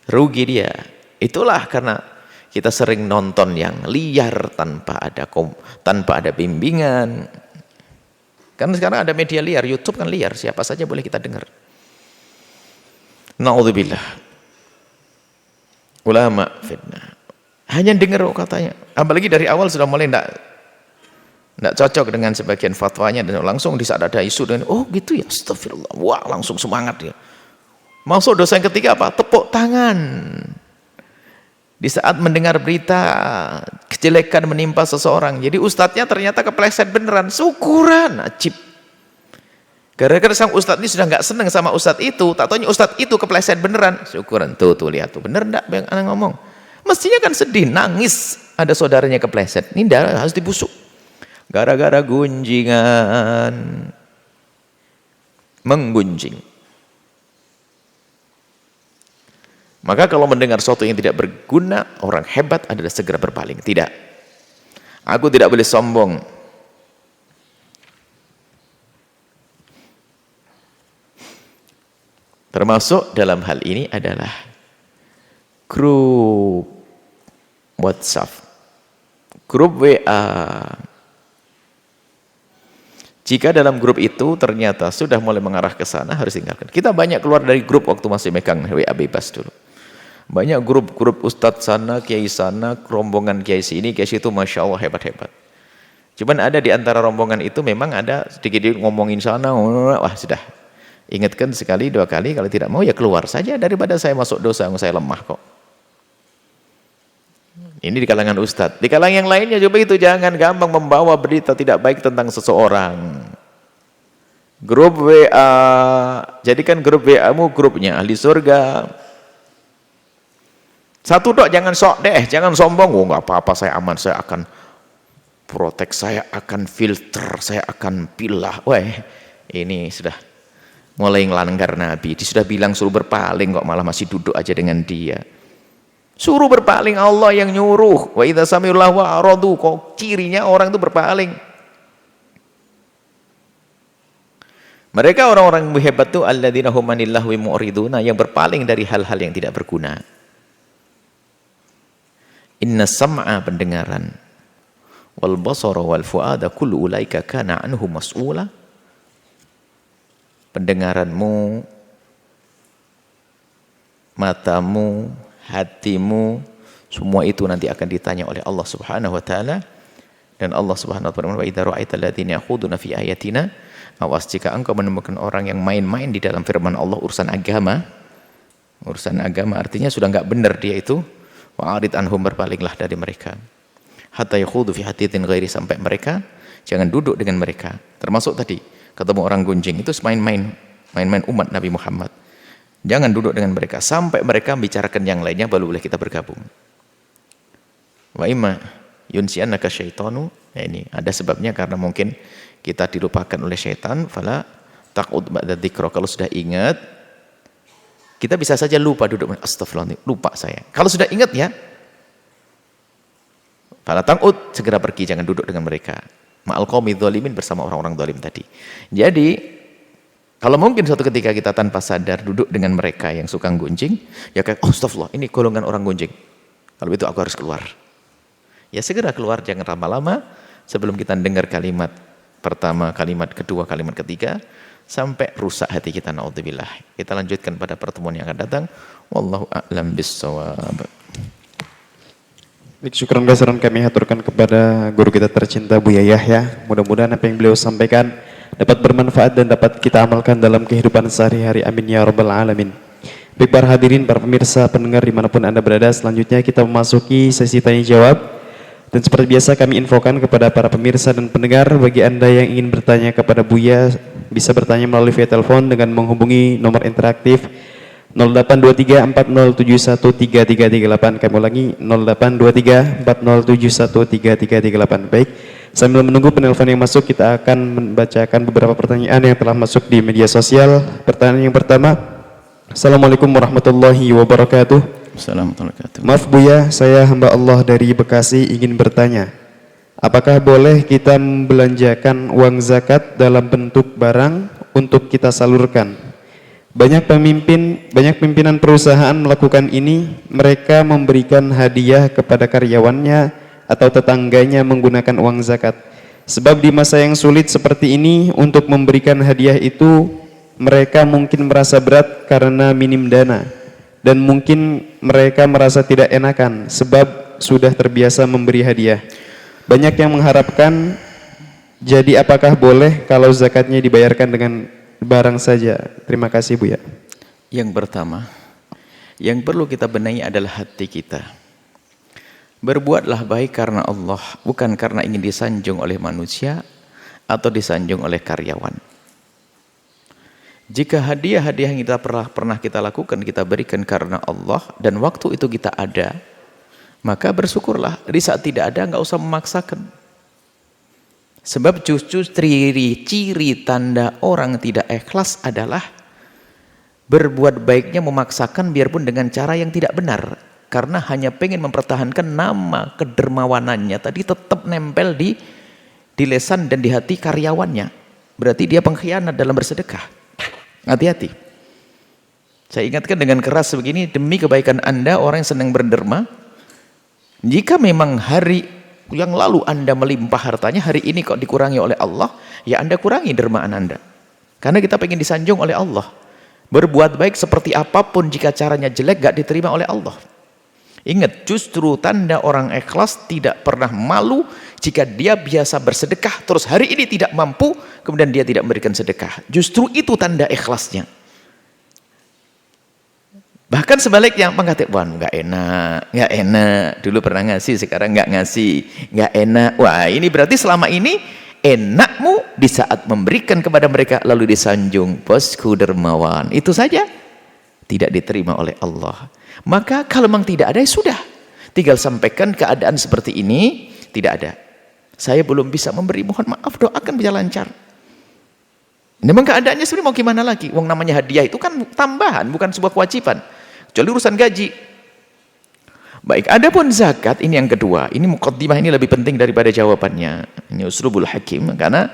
rugi dia. Itulah karena kita sering nonton yang liar tanpa ada bimbingan. Karena sekarang ada media liar, YouTube kan liar, siapa saja boleh kita dengar. Naudzubillah. Ulama fitnah. Hanya dengar katanya. Apalagi dari awal sudah mulai tidak cocok dengan sebagian fatwanya, dan langsung di saat ada isu dengan, oh gitu ya, astagfirullah, wah langsung semangat dia. Masuk dosa yang ketiga apa? Tepuk tangan. Di saat mendengar berita kejelekan menimpa seseorang, jadi ustadznya ternyata kepleset beneran, syukuran, ajib. Gara-gara sang ustadz ini sudah nggak seneng sama ustadz itu, tak taunya ustadz itu kepleset beneran, syukuran. Tuh lihat tuh, bener enggak yang anak ngomong? Mestinya kan sedih, nangis, ada saudaranya kepleset. Ini harus dibusuk. Gara-gara gunjingan, menggunjing. Maka kalau mendengar sesuatu yang tidak berguna, orang hebat adalah segera berpaling. Tidak. Aku tidak boleh sombong. Termasuk dalam hal ini adalah grup WhatsApp, grup WA. Jika dalam grup itu ternyata sudah mulai mengarah ke sana, harus tinggalkan. Kita banyak keluar dari grup waktu masih megang WA bebas dulu. Banyak grup-grup ustadz sana, kiai sana, rombongan kiai sini, kiai situ, masya Allah hebat-hebat. Cuman ada di antara rombongan itu memang ada sedikit ngomongin sana, wah sudah. Ingatkan sekali, dua kali, kalau tidak mau ya keluar saja, daripada saya masuk dosa yang saya lemah kok. Ini di kalangan ustadz. Di kalangan yang lainnya juga itu, jangan gampang membawa berita tidak baik tentang seseorang. Grup WA, jadikan grup WA-mu grupnya ahli surga. Satu dok, jangan sok deh, jangan sombong. Oh nggak apa-apa, saya aman, saya akan protek, saya akan filter, saya akan pilah. Wah, ini sudah mulai ngelanggar Nabi. Dia sudah bilang suruh berpaling kok malah masih duduk aja dengan dia. Suruh berpaling, Allah yang nyuruh. Wa idza sami'ullah wa aradu, kok cirinya orang itu berpaling. Mereka orang-orang hebat itu alladzina hum anil lahwi mu'riduna, yang berpaling dari hal-hal yang tidak berguna. Inna sam'a, pendengaran, wal basara wal fuada kullu ulaika kana anhu mas'ula. Pendengaranmu, matamu, hatimu, semua itu nanti akan ditanya oleh Allah Subhanahu wa taala. Dan Allah Subhanahu wa taala, wa idza ra'aita alladziina yakhuduna fi ayatina, awas jika engkau menemukan orang yang main-main di dalam firman Allah, urusan agama artinya sudah enggak benar dia itu, wa'arid anhum, berpalinglah dari mereka. Hatta yakhudu fi haditsin ghairi, sampai mereka, jangan duduk dengan mereka. Termasuk tadi ketemu orang gunjing itu main-main umat Nabi Muhammad. Jangan duduk dengan mereka sampai mereka bicarakan yang lainnya, baru boleh kita bergabung. Wa imma yunsiyannaka syaitanu, ini ada sebabnya karena mungkin kita dilupakan oleh syaitan. Fala taqud ba'da dzikra, kalau sudah ingat kita bisa saja lupa duduk, astagfirullah, lupa saya. Kalau sudah ingat ya, fala taqud, segera pergi, jangan duduk dengan mereka. Ma'al qaumi dzalimin, bersama orang-orang zalim tadi. Jadi kalau mungkin suatu ketika kita tanpa sadar duduk dengan mereka yang suka gunjing, ya kayak, oh astagfirullah, ini golongan orang gunjing, kalau itu aku harus keluar. Ya segera keluar, jangan lama-lama, sebelum kita dengar kalimat pertama, kalimat kedua, kalimat ketiga, sampai rusak hati kita, naudzubillah. Kita lanjutkan pada pertemuan yang akan datang. Wallahu a'lam bissawab. Syukran kasaran kami haturkan kepada guru kita tercinta Buya Yahya. Mudah-mudahan apa yang beliau sampaikan dapat bermanfaat dan dapat kita amalkan dalam kehidupan sehari-hari. Amin ya rabbal alamin. Baik para hadirin, para pemirsa, pendengar dimanapun Anda berada, selanjutnya kita memasuki sesi tanya jawab. Dan seperti biasa kami infokan kepada para pemirsa dan pendengar, bagi Anda yang ingin bertanya kepada Buya, bisa bertanya melalui via telepon dengan menghubungi nomor interaktif 082340713338. Kami ulangi 082340713338. Baik, sambil menunggu penelpon yang masuk, kita akan membacakan beberapa pertanyaan yang telah masuk di media sosial. Pertanyaan yang pertama, Assalamualaikum warahmatullahi wabarakatuh. Assalamualaikum warahmatullahi wabarakatuh. Maaf Buya, saya hamba Allah dari Bekasi ingin bertanya, apakah boleh kita membelanjakan uang zakat dalam bentuk barang untuk kita salurkan? Banyak pimpinan perusahaan melakukan ini. Mereka memberikan hadiah kepada karyawannya atau tetangganya menggunakan uang zakat. Sebab di masa yang sulit seperti ini, untuk memberikan hadiah itu mereka mungkin merasa berat karena minim dana, dan mungkin mereka merasa tidak enakan sebab sudah terbiasa memberi hadiah. Banyak yang mengharapkan, jadi apakah boleh kalau zakatnya dibayarkan dengan barang saja? Terima kasih Buya. Yang pertama, yang perlu kita benahi adalah hati kita. Berbuatlah baik karena Allah, bukan karena ingin disanjung oleh manusia atau disanjung oleh karyawan. Jika hadiah-hadiah yang kita pernah kita lakukan, kita berikan karena Allah, dan waktu itu kita ada, maka bersyukurlah. Di saat tidak ada, nggak usah memaksakan. Sebab justru ciri tanda orang tidak ikhlas adalah berbuat baiknya memaksakan, biarpun dengan cara yang tidak benar, karena hanya pengen mempertahankan nama kedermawanannya tadi tetap nempel di lisan dan di hati karyawannya. Berarti dia pengkhianat dalam bersedekah. Hati-hati. Saya ingatkan dengan keras begini, demi kebaikan Anda, orang yang senang berderma, jika memang hari yang lalu Anda melimpah hartanya, hari ini kok dikurangi oleh Allah, ya Anda kurangi dermaan Anda. Karena kita pengen disanjung oleh Allah. Berbuat baik seperti apapun, jika caranya jelek, gak diterima oleh Allah. Ingat, justru tanda orang ikhlas tidak pernah malu jika dia biasa bersedekah, terus hari ini tidak mampu, kemudian dia tidak memberikan sedekah. Justru itu tanda ikhlasnya. Bahkan sebaliknya, mengatakan, wah nggak enak, dulu pernah ngasih, sekarang nggak ngasih, nggak enak. Wah ini berarti selama ini enakmu di saat memberikan kepada mereka, lalu disanjung, bosku dermawan. Itu saja tidak diterima oleh Allah. Maka kalau memang tidak ada, ya sudah. Tinggal sampaikan keadaan seperti ini, tidak ada. Saya belum bisa memberi, mohon maaf, doakan bisa lancar. Memang keadaannya sebenarnya mau gimana lagi? Wong namanya hadiah itu kan tambahan, bukan sebuah kewajiban. Kecuali urusan gaji. Baik, adapun zakat ini yang kedua. Ini muqaddimah, ini lebih penting daripada jawabannya. Ini uslubul hakim, karena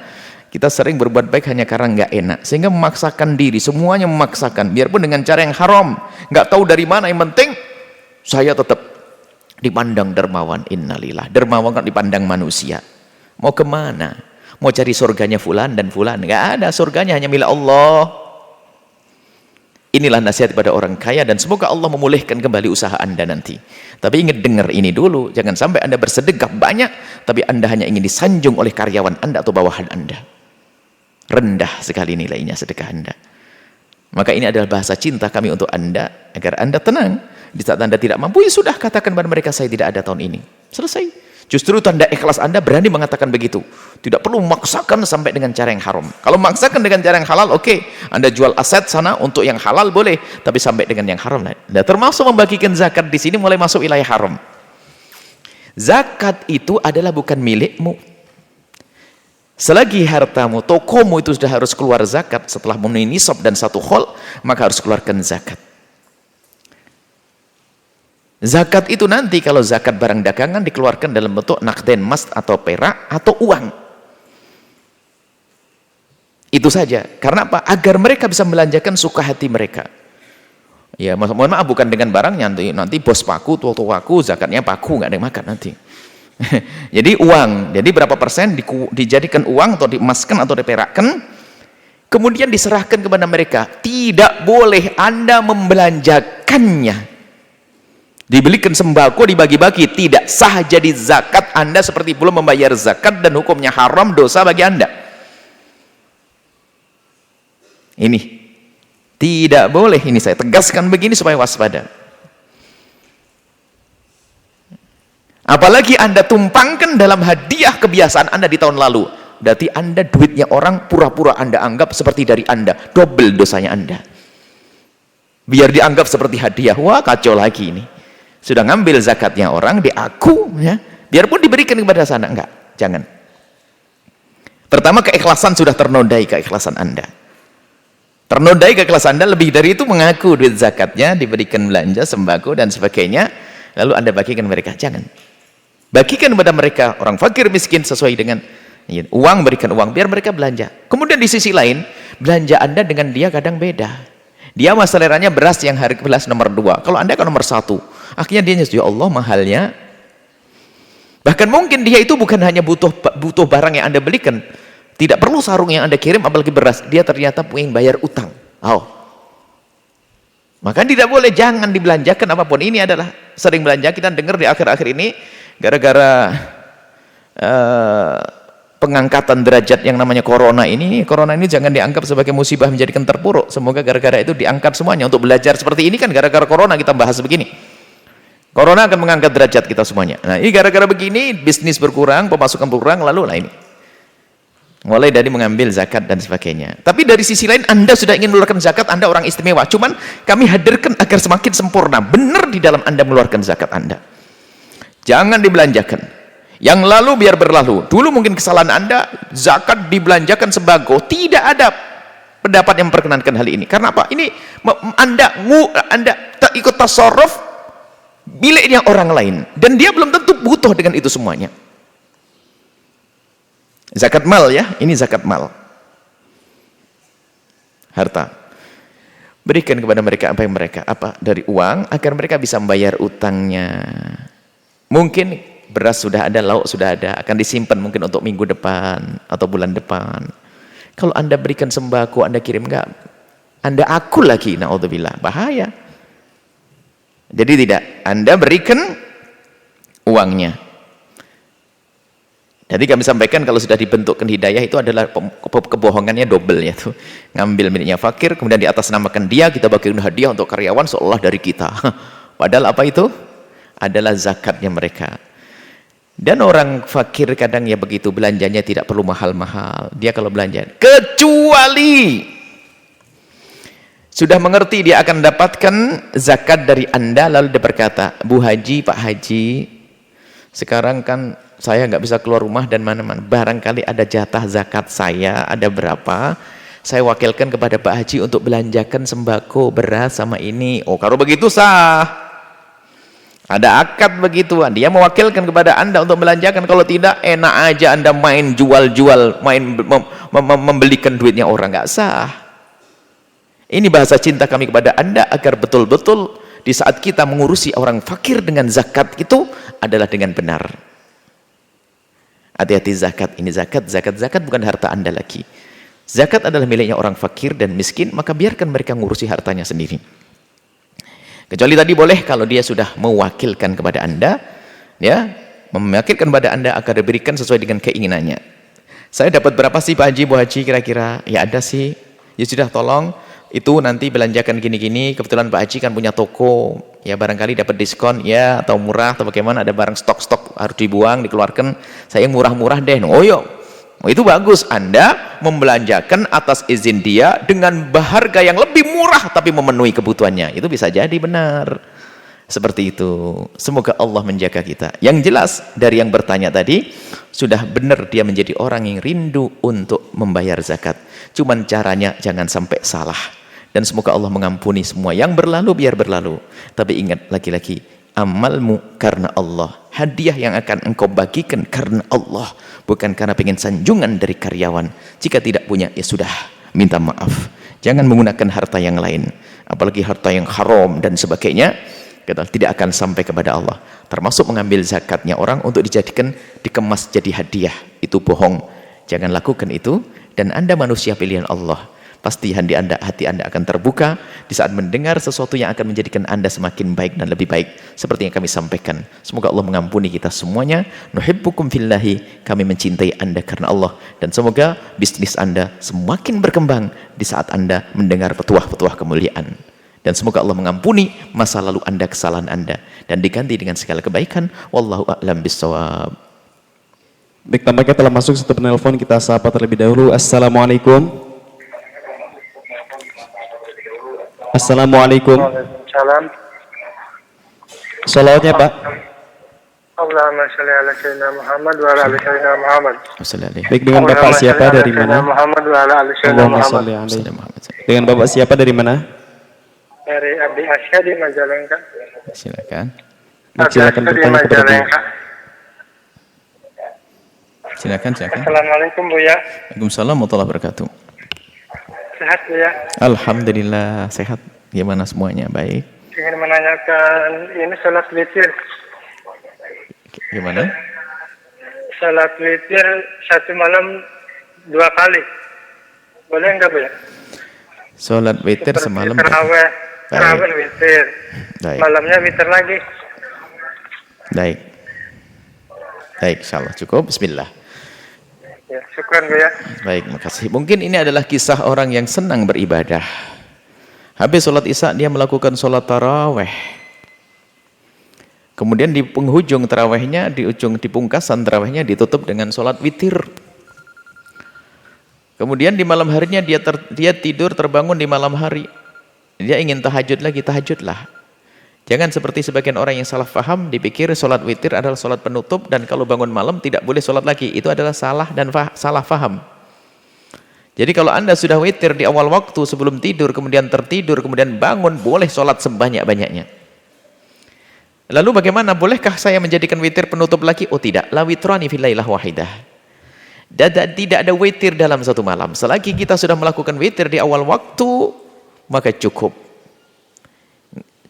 kita sering berbuat baik hanya karena nggak enak, sehingga memaksakan diri, semuanya memaksakan, biarpun dengan cara yang haram, nggak tahu dari mana, yang penting saya tetap dipandang dermawan. Innalillah, dermawan kan dipandang manusia. Mau kemana? Mau cari surganya fulan dan fulan? Nggak ada, surganya hanya milik Allah. Inilah nasihat pada orang kaya, dan semoga Allah memulihkan kembali usaha Anda nanti. Tapi ingat, dengar ini dulu, jangan sampai Anda bersedekah banyak tapi Anda hanya ingin disanjung oleh karyawan Anda atau bawahan Anda. Rendah sekali nilainya sedekah Anda. Maka ini adalah bahasa cinta kami untuk Anda, agar Anda tenang. Di saat Anda tidak mampu, ya sudah, katakan pada mereka, saya tidak ada tahun ini. Selesai. Justru tanda ikhlas Anda berani mengatakan begitu. Tidak perlu memaksakan sampai dengan cara yang haram. Kalau memaksakan dengan cara yang halal, oke. Anda jual aset sana untuk yang halal boleh, tapi sampai dengan yang haram. Nah, termasuk membagikan zakat di sini mulai masuk wilayah haram. Zakat itu adalah bukan milikmu. Selagi hartamu, tokomu itu sudah harus keluar zakat setelah memenuhi nisab dan 1 khol, maka harus keluarkan zakat. Zakat itu nanti kalau zakat barang dagangan dikeluarkan dalam bentuk nakden, emas atau perak atau uang. Itu saja. Karena apa? Agar mereka bisa melanjakan suka hati mereka. Ya, mohon maaf, bukan dengan barangnya. Nanti bos paku, tua-tuaku, zakatnya paku, nggak ada yang makan nanti. Jadi uang. Jadi berapa persen dijadikan uang atau diemaskan atau diperakkan, kemudian diserahkan kepada mereka. Tidak boleh Anda membelanjakannya. Dibelikan sembako, dibagi-bagi, tidak sah jadi zakat Anda, seperti belum membayar zakat, dan hukumnya haram, dosa bagi Anda. Ini tidak boleh, ini saya tegaskan begini supaya waspada. Apalagi Anda tumpangkan dalam hadiah kebiasaan Anda di tahun lalu, berarti Anda duitnya orang pura-pura Anda anggap seperti dari Anda, double dosanya Anda. Biar dianggap seperti hadiah, wah kacau lagi ini. Sudah ngambil zakatnya orang, diaku, ya, biarpun diberikan kepada sana, enggak, jangan. Pertama, keikhlasan sudah ternodai, keikhlasan Anda. Ternodai keikhlasan Anda, lebih dari itu mengaku duit zakatnya, diberikan belanja, sembako, dan sebagainya, lalu Anda bagikan mereka, jangan. Bagikan kepada mereka, orang fakir miskin, sesuai dengan uang, berikan uang, biar mereka belanja. Kemudian di sisi lain, belanja Anda dengan dia kadang beda. Dia seleranya beras yang harga beras nomor 2, kalau Anda kan nomor 1. Akhirnya dia nyesel, ya Allah mahalnya. Bahkan mungkin dia itu bukan hanya butuh barang yang Anda belikan, tidak perlu sarung yang Anda kirim, apalagi beras. Dia ternyata ingin bayar utang. Oh, maka tidak boleh, jangan dibelanjakan apapun. Ini adalah sering belanja, kita dengar di akhir-akhir ini gara-gara pengangkatan derajat yang namanya corona ini jangan dianggap sebagai musibah menjadikan terpuruk. Semoga gara-gara itu diangkat semuanya. Untuk belajar seperti ini kan gara-gara corona kita bahas begini. Corona akan mengangkat derajat kita semuanya. Nah, ini gara-gara begini, bisnis berkurang, pemasukan berkurang, lalu lah ini. Mulai dari mengambil zakat dan sebagainya. Tapi dari sisi lain, Anda sudah ingin mengeluarkan zakat, Anda orang istimewa. Cuman kami hadirkan agar semakin sempurna, benar di dalam Anda mengeluarkan zakat Anda. Jangan dibelanjakan. Yang lalu biar berlalu. Dulu mungkin kesalahan Anda, zakat dibelanjakan sembako. Tidak ada pendapat yang memperkenankan hal ini. Karena apa? Ini Anda tak ikut tasarruf miliknya orang lain, dan dia belum tentu butuh dengan itu semuanya. Zakat mal, ya, ini zakat mal, harta. Berikan kepada mereka apa yang mereka dari uang, agar mereka bisa membayar utangnya. Mungkin beras sudah ada, lauk sudah ada, akan disimpan mungkin untuk minggu depan atau bulan depan. Kalau Anda berikan sembako, Anda kirim, enggak, Anda akul lagi, naudzubillah, bahaya. Jadi tidak, Anda berikan uangnya. Jadi kami sampaikan, kalau sudah dibentukkan hidayah itu adalah kebohongannya double, yaitu ngambil miliknya fakir, kemudian diatasnamakan dia, kita bagikan hadiah untuk karyawan seolah dari kita. Padahal apa itu? Adalah zakatnya mereka. Dan orang fakir kadang ya begitu, belanjanya tidak perlu mahal-mahal. Dia kalau belanja, kecuali sudah mengerti dia akan dapatkan zakat dari Anda, lalu dia berkata, Bu Haji, Pak Haji, sekarang kan saya nggak bisa keluar rumah dan mana-mana, barangkali ada jatah zakat saya, ada berapa, saya wakilkan kepada Pak Haji untuk belanjakan sembako, beras sama ini. Oh, kalau begitu sah. Ada akad begituan. Dia mewakilkan kepada Anda untuk belanjakan. Kalau tidak, enak aja Anda main jual-jual, main membelikan duitnya orang. Nggak sah. Ini bahasa cinta kami kepada Anda agar betul-betul di saat kita mengurusi orang fakir dengan zakat itu adalah dengan benar. Hati-hati zakat. Ini zakat bukan harta Anda lagi. Zakat adalah miliknya orang fakir dan miskin, maka biarkan mereka ngurusi hartanya sendiri. Kecuali tadi boleh kalau dia sudah mewakilkan kepada Anda, ya, mewakilkan kepada Anda agar diberikan sesuai dengan keinginannya. Saya dapat berapa sih Pak Haji, Bu Haji kira-kira? Ya ada sih. Ya sudah, tolong itu nanti belanjakan gini-gini. Kebetulan Pak Haji kan punya toko, ya barangkali dapat diskon, ya, atau murah atau bagaimana, ada barang stok-stok harus dibuang, dikeluarkan. Saya yang murah-murah deh. Oh yuk. Oh, itu bagus, Anda membelanjakan atas izin dia dengan harga yang lebih murah tapi memenuhi kebutuhannya. Itu bisa jadi benar. Seperti itu. Semoga Allah menjaga kita. Yang jelas dari yang bertanya tadi, sudah benar dia menjadi orang yang rindu untuk membayar zakat. Cuman caranya jangan sampai salah. Dan semoga Allah mengampuni semua. Yang berlalu biar berlalu. Tapi ingat lagi-lagi, amalmu karena Allah. Hadiah yang akan engkau bagikan karena Allah. Bukan karena pengen sanjungan dari karyawan. Jika tidak punya, ya sudah, minta maaf. Jangan menggunakan harta yang lain, apalagi harta yang haram dan sebagainya. Kita tidak akan sampai kepada Allah. Termasuk mengambil zakatnya orang untuk dijadikan, dikemas jadi hadiah. Itu bohong. Jangan lakukan itu. Dan Anda manusia pilihan Allah. Pasti hati anda akan terbuka di saat mendengar sesuatu yang akan menjadikan Anda semakin baik dan lebih baik. Seperti yang kami sampaikan. Semoga Allah mengampuni kita semuanya. Nuhibbukum fillahi. Kami mencintai Anda karena Allah. Dan semoga bisnis Anda semakin berkembang di saat Anda mendengar petuah-petuah kemuliaan. Dan semoga Allah mengampuni masa lalu Anda, kesalahan Anda. Dan diganti dengan segala kebaikan. Wallahu a'lam bishawab. Baik, tampaknya telah masuk satu penelpon. Kita sapa terlebih dahulu. Assalamualaikum. Assalamualaikum. Waalaikumsalam. Salawatnya Pak. Allahumma sholli ala sayyidina Muhammad wa ala ali sayyidina Muhammad. Baik, dengan Bapak siapa dari mana? Muhammad wa ala ali sayyidina Allahumma Muhammad. sholli alaihi. Dengan Bapak siapa dari mana? Dari Abdi Asya di Majalengka. Silakan. Silakan Abdi Asya di bertanya kepada beliau. Majalengka. Silakan. Assalamualaikum Bu ya. Waalaikumsalam warahmatullahi wabarakatuh. Sehat Bu ya. Alhamdulillah sehat. Gimana semuanya? Baik. Ingin menanyakan ini salat witir. Gimana? Salat witir satu malam 2 kali. Boleh enggak Bu ya? Sholat witir semalam. Terawih witir. Baik. Malamnya witir lagi. Baik, insyaallah cukup. Bismillah. Ya, syukran Bu ya. Baik, makasih. Mungkin ini adalah kisah orang yang senang beribadah. Habis sholat isya dia melakukan sholat taraweh. Kemudian di penghujung tarawehnya, di pungkasan tarawehnya ditutup dengan sholat witir. Kemudian di malam harinya dia tidur terbangun di malam hari. Dia ingin tahajud lagi, tahajudlah. Jangan seperti sebagian orang yang salah faham, dipikir sholat witir adalah sholat penutup dan kalau bangun malam tidak boleh sholat lagi. Itu adalah salah dan salah faham. Jadi kalau Anda sudah witir di awal waktu sebelum tidur, kemudian tertidur, kemudian bangun, boleh sholat sebanyak-banyaknya. Lalu bagaimana? Bolehkah saya menjadikan witir penutup lagi? Oh tidak. La witrani fil lailah wahidah. Tidak ada witir dalam satu malam. Selagi kita sudah melakukan witir di awal waktu, maka cukup.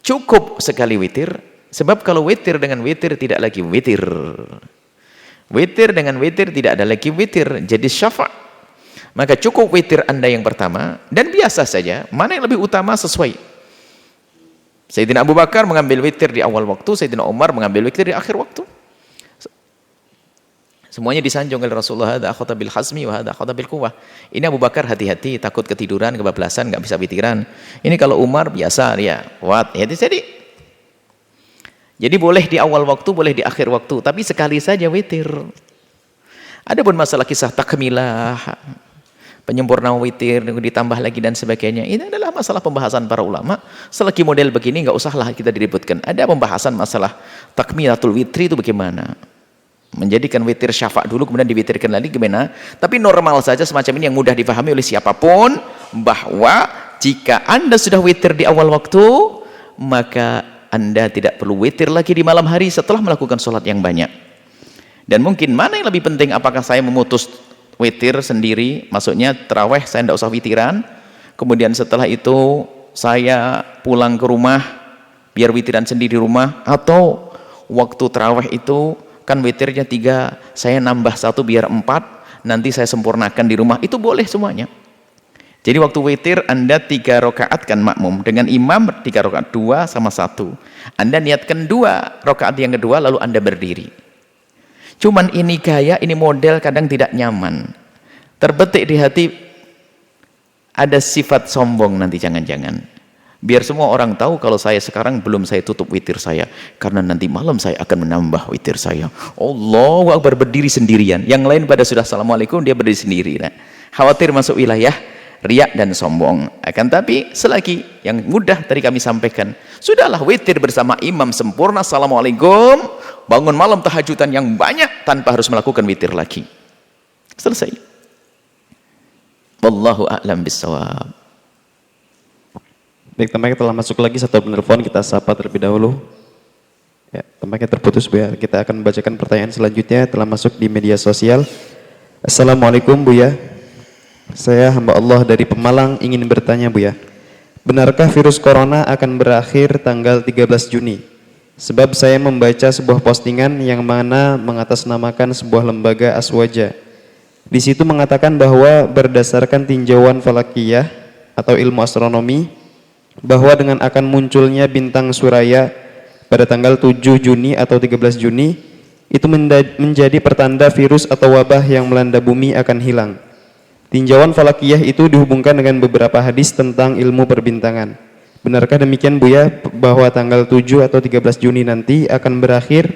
Cukup sekali witir. Sebab kalau witir dengan witir tidak lagi witir. Witir dengan witir tidak ada lagi witir. Jadi syafa'. Maka cukup witir Anda yang pertama. Dan biasa saja. Mana yang lebih utama sesuai. Sayyidina Abu Bakar mengambil witir di awal waktu. Sayyidina Umar mengambil witir di akhir waktu. Semuanya disanjung oleh Rasulullah. Hadza akhadha bil hazmi wa hadza akhadha bil quwwah. Ini Abu Bakar hati-hati, takut ketiduran, kebablasan, enggak bisa witiran. Ini kalau Umar biasa dia kuat. Ya jadi boleh di awal waktu, boleh di akhir waktu, tapi sekali saja witir. Adapun masalah kisah takmilah, penyempurna witir ditambah lagi dan sebagainya, ini adalah masalah pembahasan para ulama. Selagi model begini enggak usahlah kita diributkan. Ada pembahasan masalah takmilatul witri itu bagaimana? menjadikan witir syafa' dulu kemudian diwitirkan lagi gimana. Tapi normal saja semacam ini yang mudah dipahami oleh siapapun, bahwa jika Anda sudah witir di awal waktu, maka Anda tidak perlu witir lagi di malam hari setelah melakukan sholat yang banyak. Dan mungkin mana yang lebih penting, apakah saya memutus witir sendiri, maksudnya tarawih saya tidak usah witiran, kemudian setelah itu saya pulang ke rumah biar witiran sendiri di rumah, atau waktu tarawih itu kan witirnya 3, saya nambah 1 biar 4, nanti saya sempurnakan di rumah, itu boleh semuanya. Jadi waktu witir Anda 3 rakaat kan makmum, dengan imam 3 rakaat, 2 sama 1. Anda niatkan 2 rakaat yang kedua lalu Anda berdiri. Cuman ini gaya, ini model kadang tidak nyaman. Terbetik di hati ada sifat sombong nanti, jangan-jangan. Biar semua orang tahu kalau saya sekarang belum saya tutup witir saya, karena nanti malam saya akan menambah witir saya. Allahu Akbar, berdiri sendirian. Yang lain pada sudah assalamualaikum, dia berdiri sendiri. Nah, khawatir masuk wilayah riak dan sombong. Akan tapi selagi yang mudah tadi kami sampaikan, sudahlah witir bersama imam sempurna, assalamualaikum, bangun malam tahajudan yang banyak tanpa harus melakukan witir lagi. Selesai. Wallahu a'lam bissawab. Baik, tampaknya telah masuk lagi satu penelpon, kita sapa terlebih dahulu. Ya, tampaknya terputus Buya. Kita akan membacakan pertanyaan selanjutnya, telah masuk di media sosial. Assalamualaikum Buya. Saya hamba Allah dari Pemalang ingin bertanya Buya. Benarkah virus corona akan berakhir tanggal 13 Juni? Sebab saya membaca sebuah postingan yang mana mengatasnamakan sebuah lembaga aswaja. Di situ mengatakan bahwa berdasarkan tinjauan falakiyah atau ilmu astronomi, bahwa dengan akan munculnya bintang Suraya pada tanggal 7 Juni atau 13 Juni itu menjadi pertanda virus atau wabah yang melanda bumi akan hilang. Tinjauan falakiyah itu dihubungkan dengan beberapa hadis tentang ilmu perbintangan. Benarkah demikian Buya, bahwa tanggal 7 atau 13 Juni nanti akan berakhir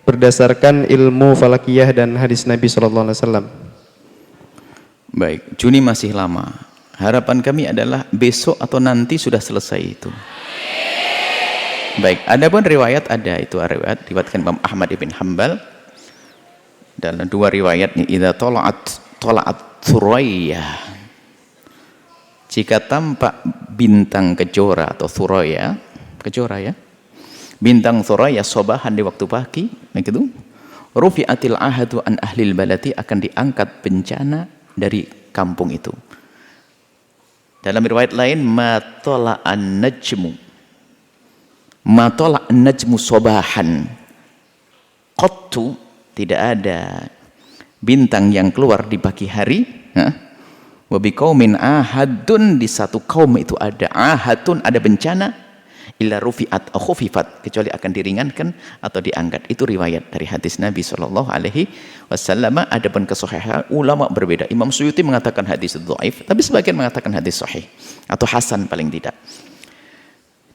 berdasarkan ilmu falakiyah dan hadis Nabi SAW? Baik, Juni masih lama. Harapan kami adalah besok atau nanti sudah selesai itu. Baik, ada pun riwayat, ada itu riwayat diriwayatkan Imam Ahmad ibn Hanbal dalam 2 riwayatnya, idza tala'at Thuraya, jika tampak bintang kejora atau Thuraya, kejora ya, bintang Thuraya sobahan di waktu pagi, begitu, rufi'atil ahadu an ahlil balati, akan diangkat bencana dari kampung itu. Dalam riwayat lain, matola'an najmu sobahan, qattu, tidak ada bintang yang keluar di pagi hari. Wa biqaumin ahadun, di satu kaum itu ada ahadun, ada bencana, illa rufi'at aw khufifat, kecuali akan diringankan atau diangkat. Itu riwayat dari hadis Nabi sallallahu alaihi wasallam. Adapun kesahihan ulama berbeda. Imam Suyuti mengatakan hadis dhaif, tapi sebagian mengatakan hadis sahih atau hasan paling tidak.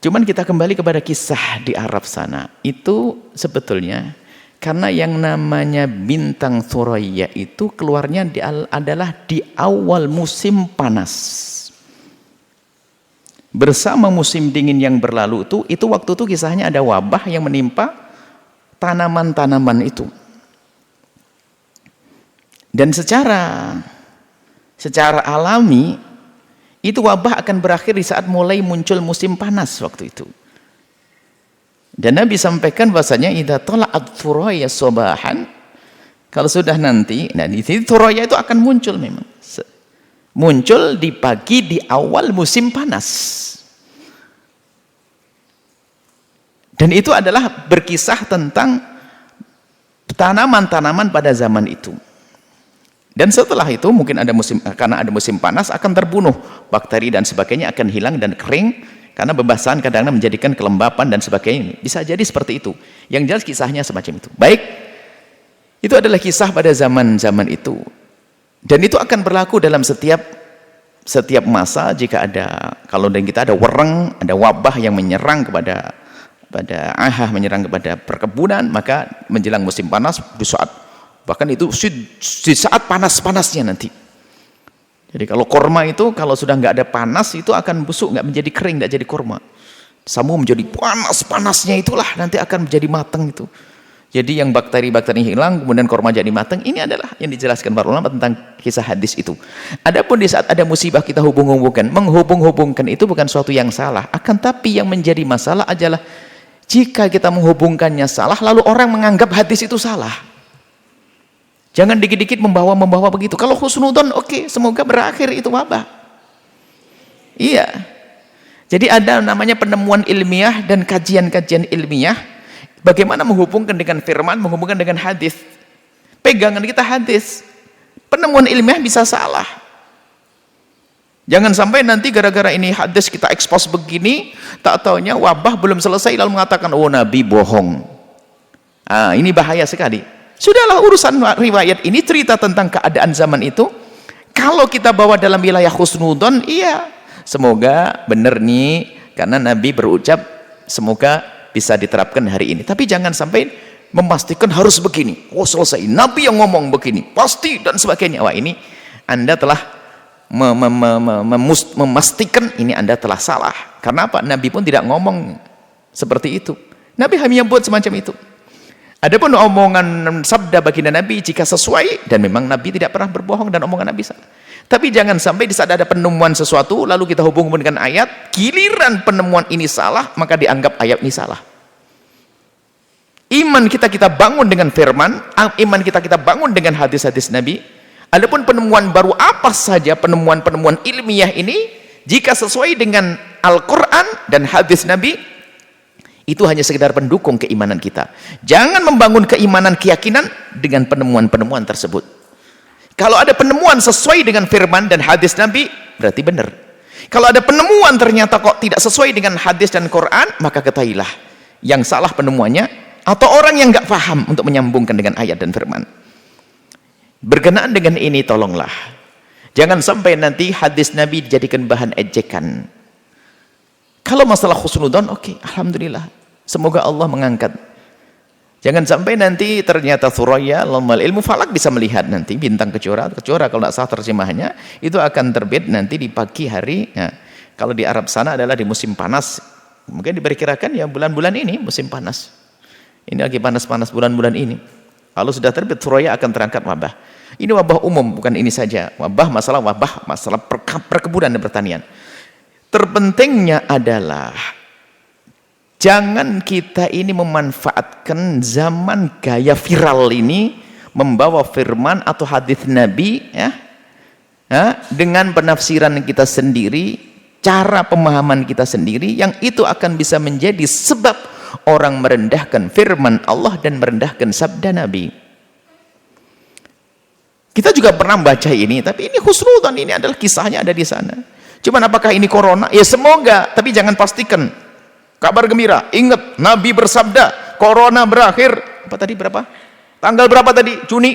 Cuman kita kembali kepada kisah di Arab sana. Itu sebetulnya karena yang namanya bintang Thuraya itu keluarnya adalah di awal musim panas. Bersama musim dingin yang berlalu itu waktu itu kisahnya ada wabah yang menimpa tanaman-tanaman itu. Dan secara alami itu wabah akan berakhir di saat mulai muncul musim panas waktu itu. Dan Nabi sampaikan bahasanya idza tala'at Thuraya sobahan, kalau sudah nanti, nah di sini Thuraya itu akan muncul memang. Muncul di pagi di awal musim panas. Dan itu adalah berkisah tentang tanaman-tanaman pada zaman itu. Dan setelah itu mungkin karena ada musim panas akan terbunuh, bakteri dan sebagainya akan hilang dan kering, karena pembasahan kadang-kadang menjadikan kelembapan dan sebagainya. Bisa jadi seperti itu. Yang jelas kisahnya semacam itu. Baik, itu adalah kisah pada zaman-zaman itu. Dan itu akan berlaku dalam setiap masa. Jika ada, kalau dan kita ada wereng, ada wabah yang menyerang kepada menyerang kepada perkebunan, maka menjelang musim panas di saat, bahkan itu di saat panas-panasnya nanti. Jadi kalau korma itu kalau sudah nggak ada panas itu akan busuk, nggak menjadi kering, nggak jadi korma. Samu menjadi panas-panasnya itulah nanti akan menjadi matang itu. Jadi yang bakteri-bakteri hilang, kemudian korma jadi matang, ini adalah yang dijelaskan para ulama tentang kisah hadis itu. Adapun di saat ada musibah kita hubung-hubungkan, menghubung-hubungkan itu bukan suatu yang salah. Akan tapi yang menjadi masalah adalah jika kita menghubungkannya salah, lalu orang menganggap hadis itu salah. Jangan dikit-dikit membawa begitu. Kalau husnudon, oke, semoga berakhir itu wabah. Iya. Jadi ada namanya penemuan ilmiah dan kajian-kajian ilmiah. Bagaimana menghubungkan dengan firman, menghubungkan dengan hadis. Pegangan kita hadis. Penemuan ilmiah bisa salah. Jangan sampai nanti gara-gara ini hadis kita ekspos begini, tak taunya wabah belum selesai lalu mengatakan, oh Nabi bohong. Ini bahaya sekali. Sudahlah urusan riwayat ini cerita tentang keadaan zaman itu. Kalau kita bawa dalam wilayah husnudon, iya. Semoga benar nih, karena Nabi berucap, semoga bisa diterapkan hari ini. Tapi jangan sampai memastikan harus begini. Oh selesai, Nabi yang ngomong begini, pasti dan sebagainya. Wah ini Anda telah memastikan ini Anda telah salah. Karena apa? Nabi pun tidak ngomong seperti itu. Nabi hanya buat semacam itu. Adapun omongan sabda baginda Nabi jika sesuai, dan memang Nabi tidak pernah berbohong dan omongan Nabi salah. Tapi jangan sampai di saat ada penemuan sesuatu lalu kita hubung dengan ayat, giliran penemuan ini salah maka dianggap ayat ini salah. Iman kita bangun dengan firman, iman kita bangun dengan hadis-hadis Nabi. Adapun penemuan baru apa saja, penemuan-penemuan ilmiah ini jika sesuai dengan Al-Qur'an dan hadis Nabi, itu hanya sekedar pendukung keimanan kita. Jangan membangun keimanan, keyakinan dengan penemuan-penemuan tersebut. Kalau ada penemuan sesuai dengan firman dan hadis Nabi, berarti benar. Kalau ada penemuan ternyata kok tidak sesuai dengan hadis dan Quran, maka ketahuilah yang salah penemuannya atau orang yang nggak paham untuk menyambungkan dengan ayat dan firman. Berkenaan dengan ini tolonglah, jangan sampai nanti hadis Nabi dijadikan bahan ejekan. Kalau masalah husnudon, oke, alhamdulillah, semoga Allah mengangkat. Jangan sampai nanti ternyata Thuraya, Lamal Ilmu Falak bisa melihat nanti bintang kejora kalau tidak salah terjemahannya, itu akan terbit nanti di pagi hari. Nah, kalau di Arab sana adalah di musim panas, mungkin diperkirakan ya bulan-bulan ini musim panas. Ini lagi panas-panas bulan-bulan ini. Kalau sudah terbit Thuraya akan terangkat wabah. Ini wabah umum, bukan ini saja. Wabah masalah perkebunan dan pertanian. Terpentingnya adalah jangan kita ini memanfaatkan zaman gaya viral ini membawa firman atau hadis Nabi dengan penafsiran kita sendiri, cara pemahaman kita sendiri, yang itu akan bisa menjadi sebab orang merendahkan firman Allah dan merendahkan sabda Nabi. Kita juga pernah baca ini, tapi ini husnudon, ini adalah kisahnya ada di sana. Cuman apakah ini corona? Ya semoga, tapi jangan pastikan. Kabar gembira, ingat Nabi bersabda corona berakhir apa tadi, berapa tanggal berapa tadi, Juni.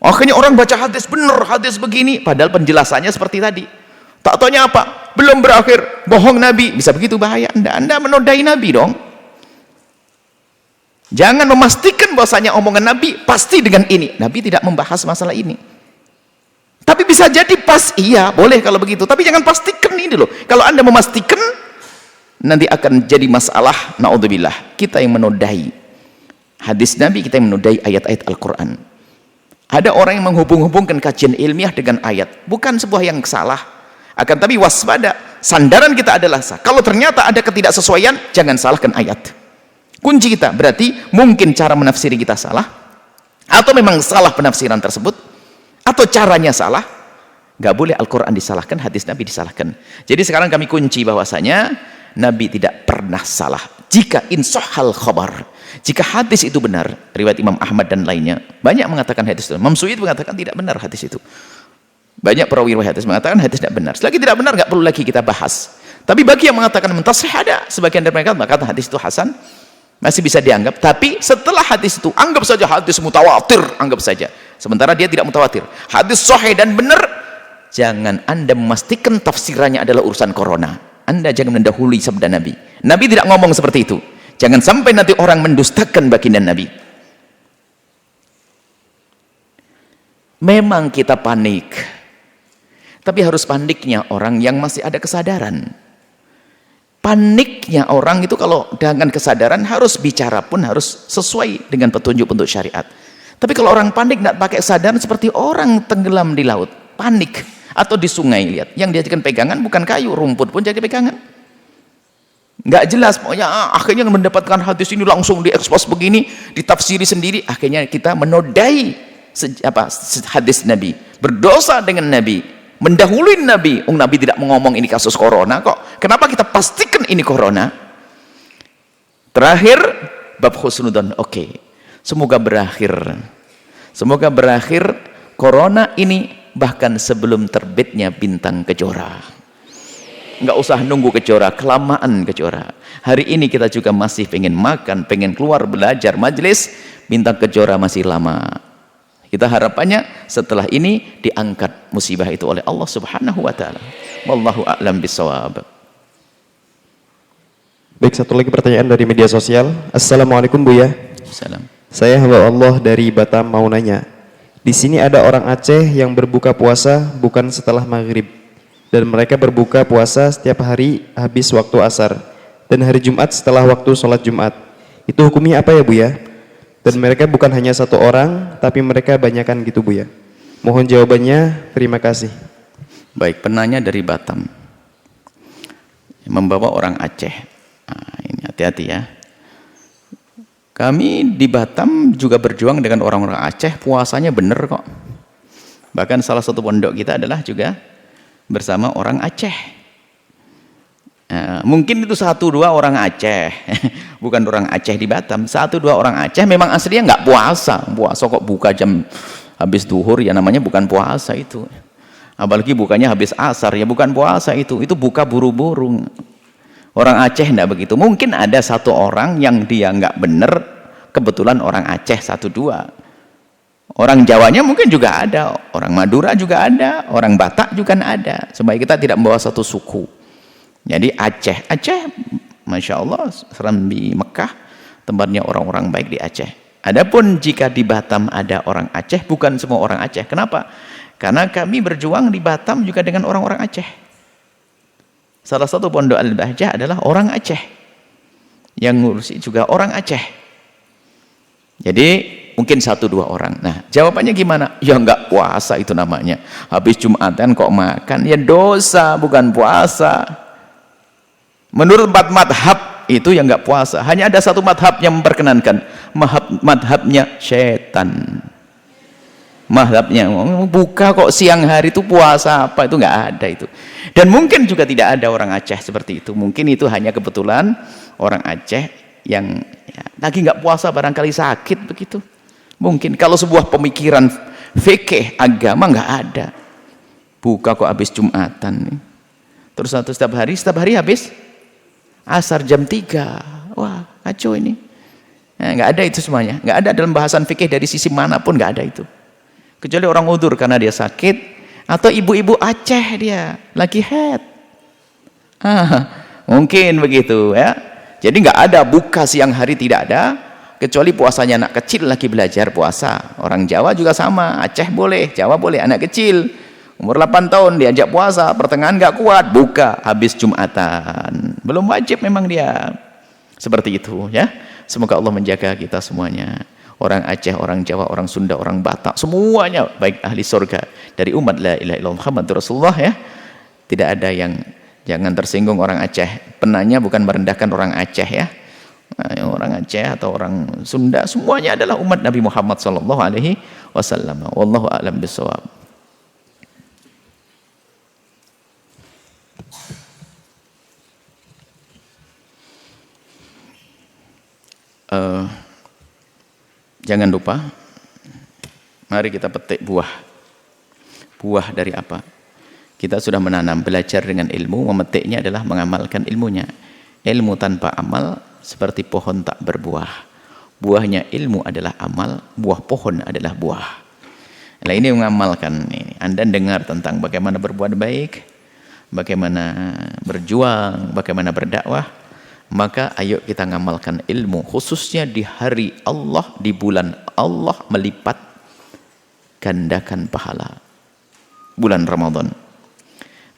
Akhirnya orang baca hadis, benar hadis begini, padahal penjelasannya seperti tadi. Tak taunya apa, belum berakhir, bohong Nabi. Bisa begitu bahaya. Anda menodai Nabi dong. Jangan memastikan bahwasanya omongan Nabi pasti dengan ini. Nabi tidak membahas masalah ini, tapi bisa jadi pas. Iya boleh kalau begitu, tapi jangan pastikan ini loh. Kalau Anda memastikan, nanti akan jadi masalah. Naudzubillah, kita yang menodai hadis Nabi, kita yang menodai ayat-ayat Al-Quran. Ada orang yang menghubung-hubungkan kajian ilmiah dengan ayat, bukan sebuah yang salah, akan tapi waspada. Sandaran kita adalah sah. Kalau ternyata ada ketidaksesuaian, jangan salahkan ayat. Kunci kita berarti mungkin cara menafsiri kita salah, atau memang salah penafsiran tersebut, atau caranya salah. Gak boleh Al-Quran disalahkan, hadis Nabi disalahkan. Jadi sekarang kami kunci bahwasanya Nabi tidak pernah salah. Jika insahal khabar, jika hadis itu benar, riwayat Imam Ahmad dan lainnya, banyak mengatakan hadis itu. Imam Su'id mengatakan tidak benar hadis itu. Banyak perawi hadis mengatakan hadis tidak benar. Selagi tidak benar, nggak perlu lagi kita bahas. Tapi bagi yang mengatakan mentasih, ada sebagian dari mereka mengatakan hadis itu hasan, masih bisa dianggap. Tapi setelah hadis itu, anggap saja hadis mutawatir, anggap saja. Sementara dia tidak mutawatir. Hadis sahih dan benar, jangan Anda memastikan tafsirannya adalah urusan corona. Anda jangan mendahului sabda Nabi. Nabi tidak ngomong seperti itu. Jangan sampai nanti orang mendustakan baginda Nabi. Memang kita panik, tapi harus paniknya orang yang masih ada kesadaran. Paniknya orang itu kalau dengan kesadaran harus bicara pun harus sesuai dengan petunjuk-petunjuk syariat. Tapi kalau orang panik tidak pakai kesadaran seperti orang tenggelam di laut, panik. Atau di sungai, lihat, yang dijadikan pegangan bukan kayu, rumput pun jadi pegangan. Nggak jelas, pokoknya akhirnya mendapatkan hadis ini langsung diekspos begini, ditafsiri sendiri, akhirnya kita menodai hadis Nabi, berdosa dengan Nabi, mendahului Nabi. Nabi tidak mengomong ini kasus corona kok, kenapa kita pastikan ini corona? Terakhir bab husnudzon, oke, semoga berakhir corona ini bahkan sebelum terbitnya bintang kejora. Nggak usah nunggu kejora, kelamaan kejora. Hari ini kita juga masih pengen makan, pengen keluar belajar majelis, bintang kejora masih lama. Kita harapannya setelah ini diangkat musibah itu oleh Allah Subhanahu wa taala. Wallahu a'lam bissawab. Baik, satu lagi pertanyaan dari media sosial. Assalamualaikum Buya. Salam. Saya hamba Allah dari Batam mau nanya. Di sini ada orang Aceh yang berbuka puasa bukan setelah maghrib. Dan mereka berbuka puasa setiap hari habis waktu asar. Dan hari Jumat setelah waktu sholat Jumat. Itu hukumnya apa ya Buya? Dan mereka bukan hanya satu orang, tapi mereka banyakan gitu Buya. Mohon jawabannya, terima kasih. Baik, penanya dari Batam. Membawa orang Aceh. Nah, ini hati-hati ya. Kami di Batam juga berjuang dengan orang-orang Aceh, puasanya benar kok. Bahkan salah satu pondok kita adalah juga bersama orang Aceh. Mungkin itu 1-2 orang Aceh, bukan orang Aceh di Batam. 1-2 orang Aceh memang aslinya nggak puasa kok buka jam habis duhur, ya namanya bukan puasa itu. Apalagi bukannya habis asar, ya bukan puasa itu buka buru-buru. Orang Aceh enggak begitu. Mungkin ada 1 orang yang dia nggak bener, kebetulan orang Aceh 1-2. Orang Jawanya mungkin juga ada, orang Madura juga ada, orang Batak juga ada. Supaya kita tidak membawa satu suku. Jadi Aceh, Masya Allah, Serambi Mekah, tempatnya orang-orang baik di Aceh. Adapun jika di Batam ada orang Aceh, bukan semua orang Aceh. Kenapa? Karena kami berjuang di Batam juga dengan orang-orang Aceh. Salah satu pondok Al-Bahjah adalah orang Aceh. Yang ngurusi juga orang Aceh. Jadi mungkin 1-2 orang. Nah, jawabannya gimana? Ya enggak puasa itu namanya. Habis Jumatan kok makan, ya dosa, bukan puasa. Menurut 4 madhab itu yang enggak puasa. Hanya ada 1 madhab yang memperkenankan. Madhabnya setan. Madhabnya buka kok siang hari itu puasa apa, itu enggak ada itu. Dan mungkin juga tidak ada orang Aceh seperti itu. Mungkin itu hanya kebetulan orang Aceh yang lagi enggak puasa, barangkali sakit begitu. Mungkin kalau sebuah pemikiran fikih agama nggak ada. Buka kok habis Jumatan. Terus setiap hari habis asar jam 3. Wah, kacau ini. Nggak ada itu semuanya. Nggak ada dalam bahasan fikih dari sisi manapun, nggak ada itu. Kecuali orang udzur karena dia sakit, atau ibu-ibu Aceh dia lagi haid. Mungkin begitu ya. Jadi nggak ada buka siang hari, tidak ada. Kecuali puasanya anak kecil lagi belajar puasa. Orang Jawa juga sama, Aceh boleh, Jawa boleh, anak kecil umur 8 tahun diajak puasa, pertengahan nggak kuat, buka habis Jumatan. Belum wajib memang dia. Seperti itu ya. Semoga Allah menjaga kita semuanya. Orang Aceh, orang Jawa, orang Sunda, orang Batak, semuanya baik ahli surga dari umat la ilaha illallah Muhammadur Rasulullah ya. Tidak ada yang, jangan tersinggung orang Aceh. Penanya bukan merendahkan orang Aceh ya. Orang Aceh atau orang Sunda, semuanya adalah umat Nabi Muhammad sallallahu alaihi wasallam. Wallahu a'lam bishawab. Jangan lupa, mari kita petik buah. Buah dari apa? Kita sudah menanam, belajar dengan ilmu, memetiknya adalah mengamalkan ilmunya. Ilmu tanpa amal seperti pohon tak berbuah. Buahnya ilmu adalah amal, buah pohon adalah buah. Nah, ini mengamalkan ini. Anda dengar tentang bagaimana berbuat baik, bagaimana berjuang, bagaimana berdakwah, maka ayo kita ngamalkan ilmu, khususnya di hari Allah, di bulan Allah melipat gandakan pahala. Bulan Ramadan.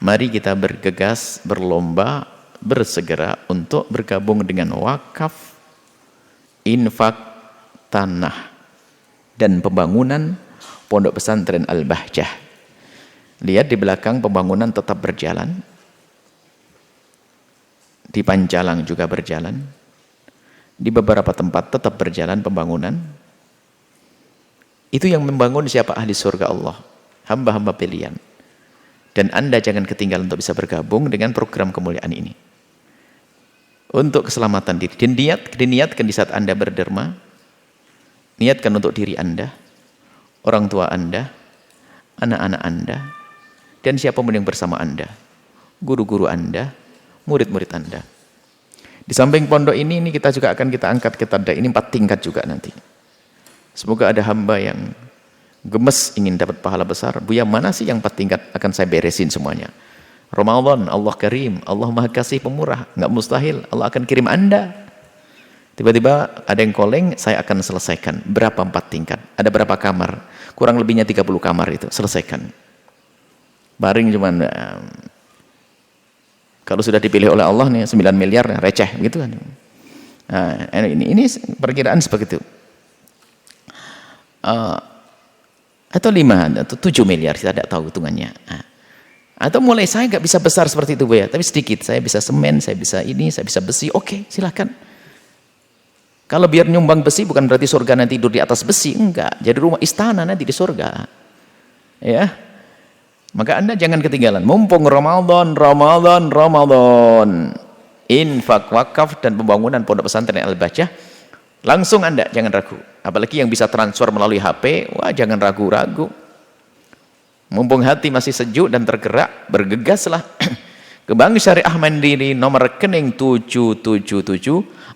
Mari kita bergegas, berlomba, bersegera untuk bergabung dengan wakaf, infak, tanah, dan pembangunan Pondok Pesantren Al-Bahjah. Lihat di belakang, pembangunan tetap berjalan. Di Pancalang juga berjalan. Di beberapa tempat tetap berjalan pembangunan. Itu yang membangun siapa? Ahli surga Allah, hamba-hamba pilihan. Dan Anda jangan ketinggalan untuk bisa bergabung dengan program kemuliaan ini. Untuk keselamatan diri. Diniatkan di saat Anda berderma. Niatkan untuk diri Anda, orang tua Anda, anak-anak Anda, dan siapapun yang bersama Anda, guru-guru Anda, murid-murid Anda. Di samping pondok ini kita juga akan kita angkat ke tanda ini 4 tingkat juga nanti. Semoga ada hamba yang gemes ingin dapat pahala besar. Buya, mana sih yang 4 tingkat? Akan saya beresin semuanya. Ramadan, Allah Karim, Allah Maha Kasih Pemurah, nggak mustahil, Allah akan kirim Anda. Tiba-tiba ada yang calling, saya akan selesaikan. Berapa 4 tingkat? Ada berapa kamar? Kurang lebihnya 30 kamar itu, selesaikan. Baring cuman kalau sudah dipilih oleh Allah nih 9 miliar receh gitu kan. Nah, ini perkiraan seperti itu. Atau 5 atau 7 miliar, saya tidak tahu hitungannya. Atau mulai saya nggak bisa besar seperti itu, Bu ya, tapi sedikit. Saya bisa semen, saya bisa ini, saya bisa besi. Oke, silakan. Kalau biar nyumbang besi bukan berarti surga nanti tidur di atas besi, enggak. Jadi rumah istana nanti di surga. Ya. Maka Anda jangan ketinggalan. Mumpung Ramadan. Infak, wakaf, dan pembangunan Pondok Pesantren Al-Bahjah. Langsung Anda, jangan ragu. Apalagi yang bisa transfer melalui HP, wah jangan ragu-ragu. Mumpung hati masih sejuk dan tergerak, bergegaslah ke Bank Syariah Mandiri nomor rekening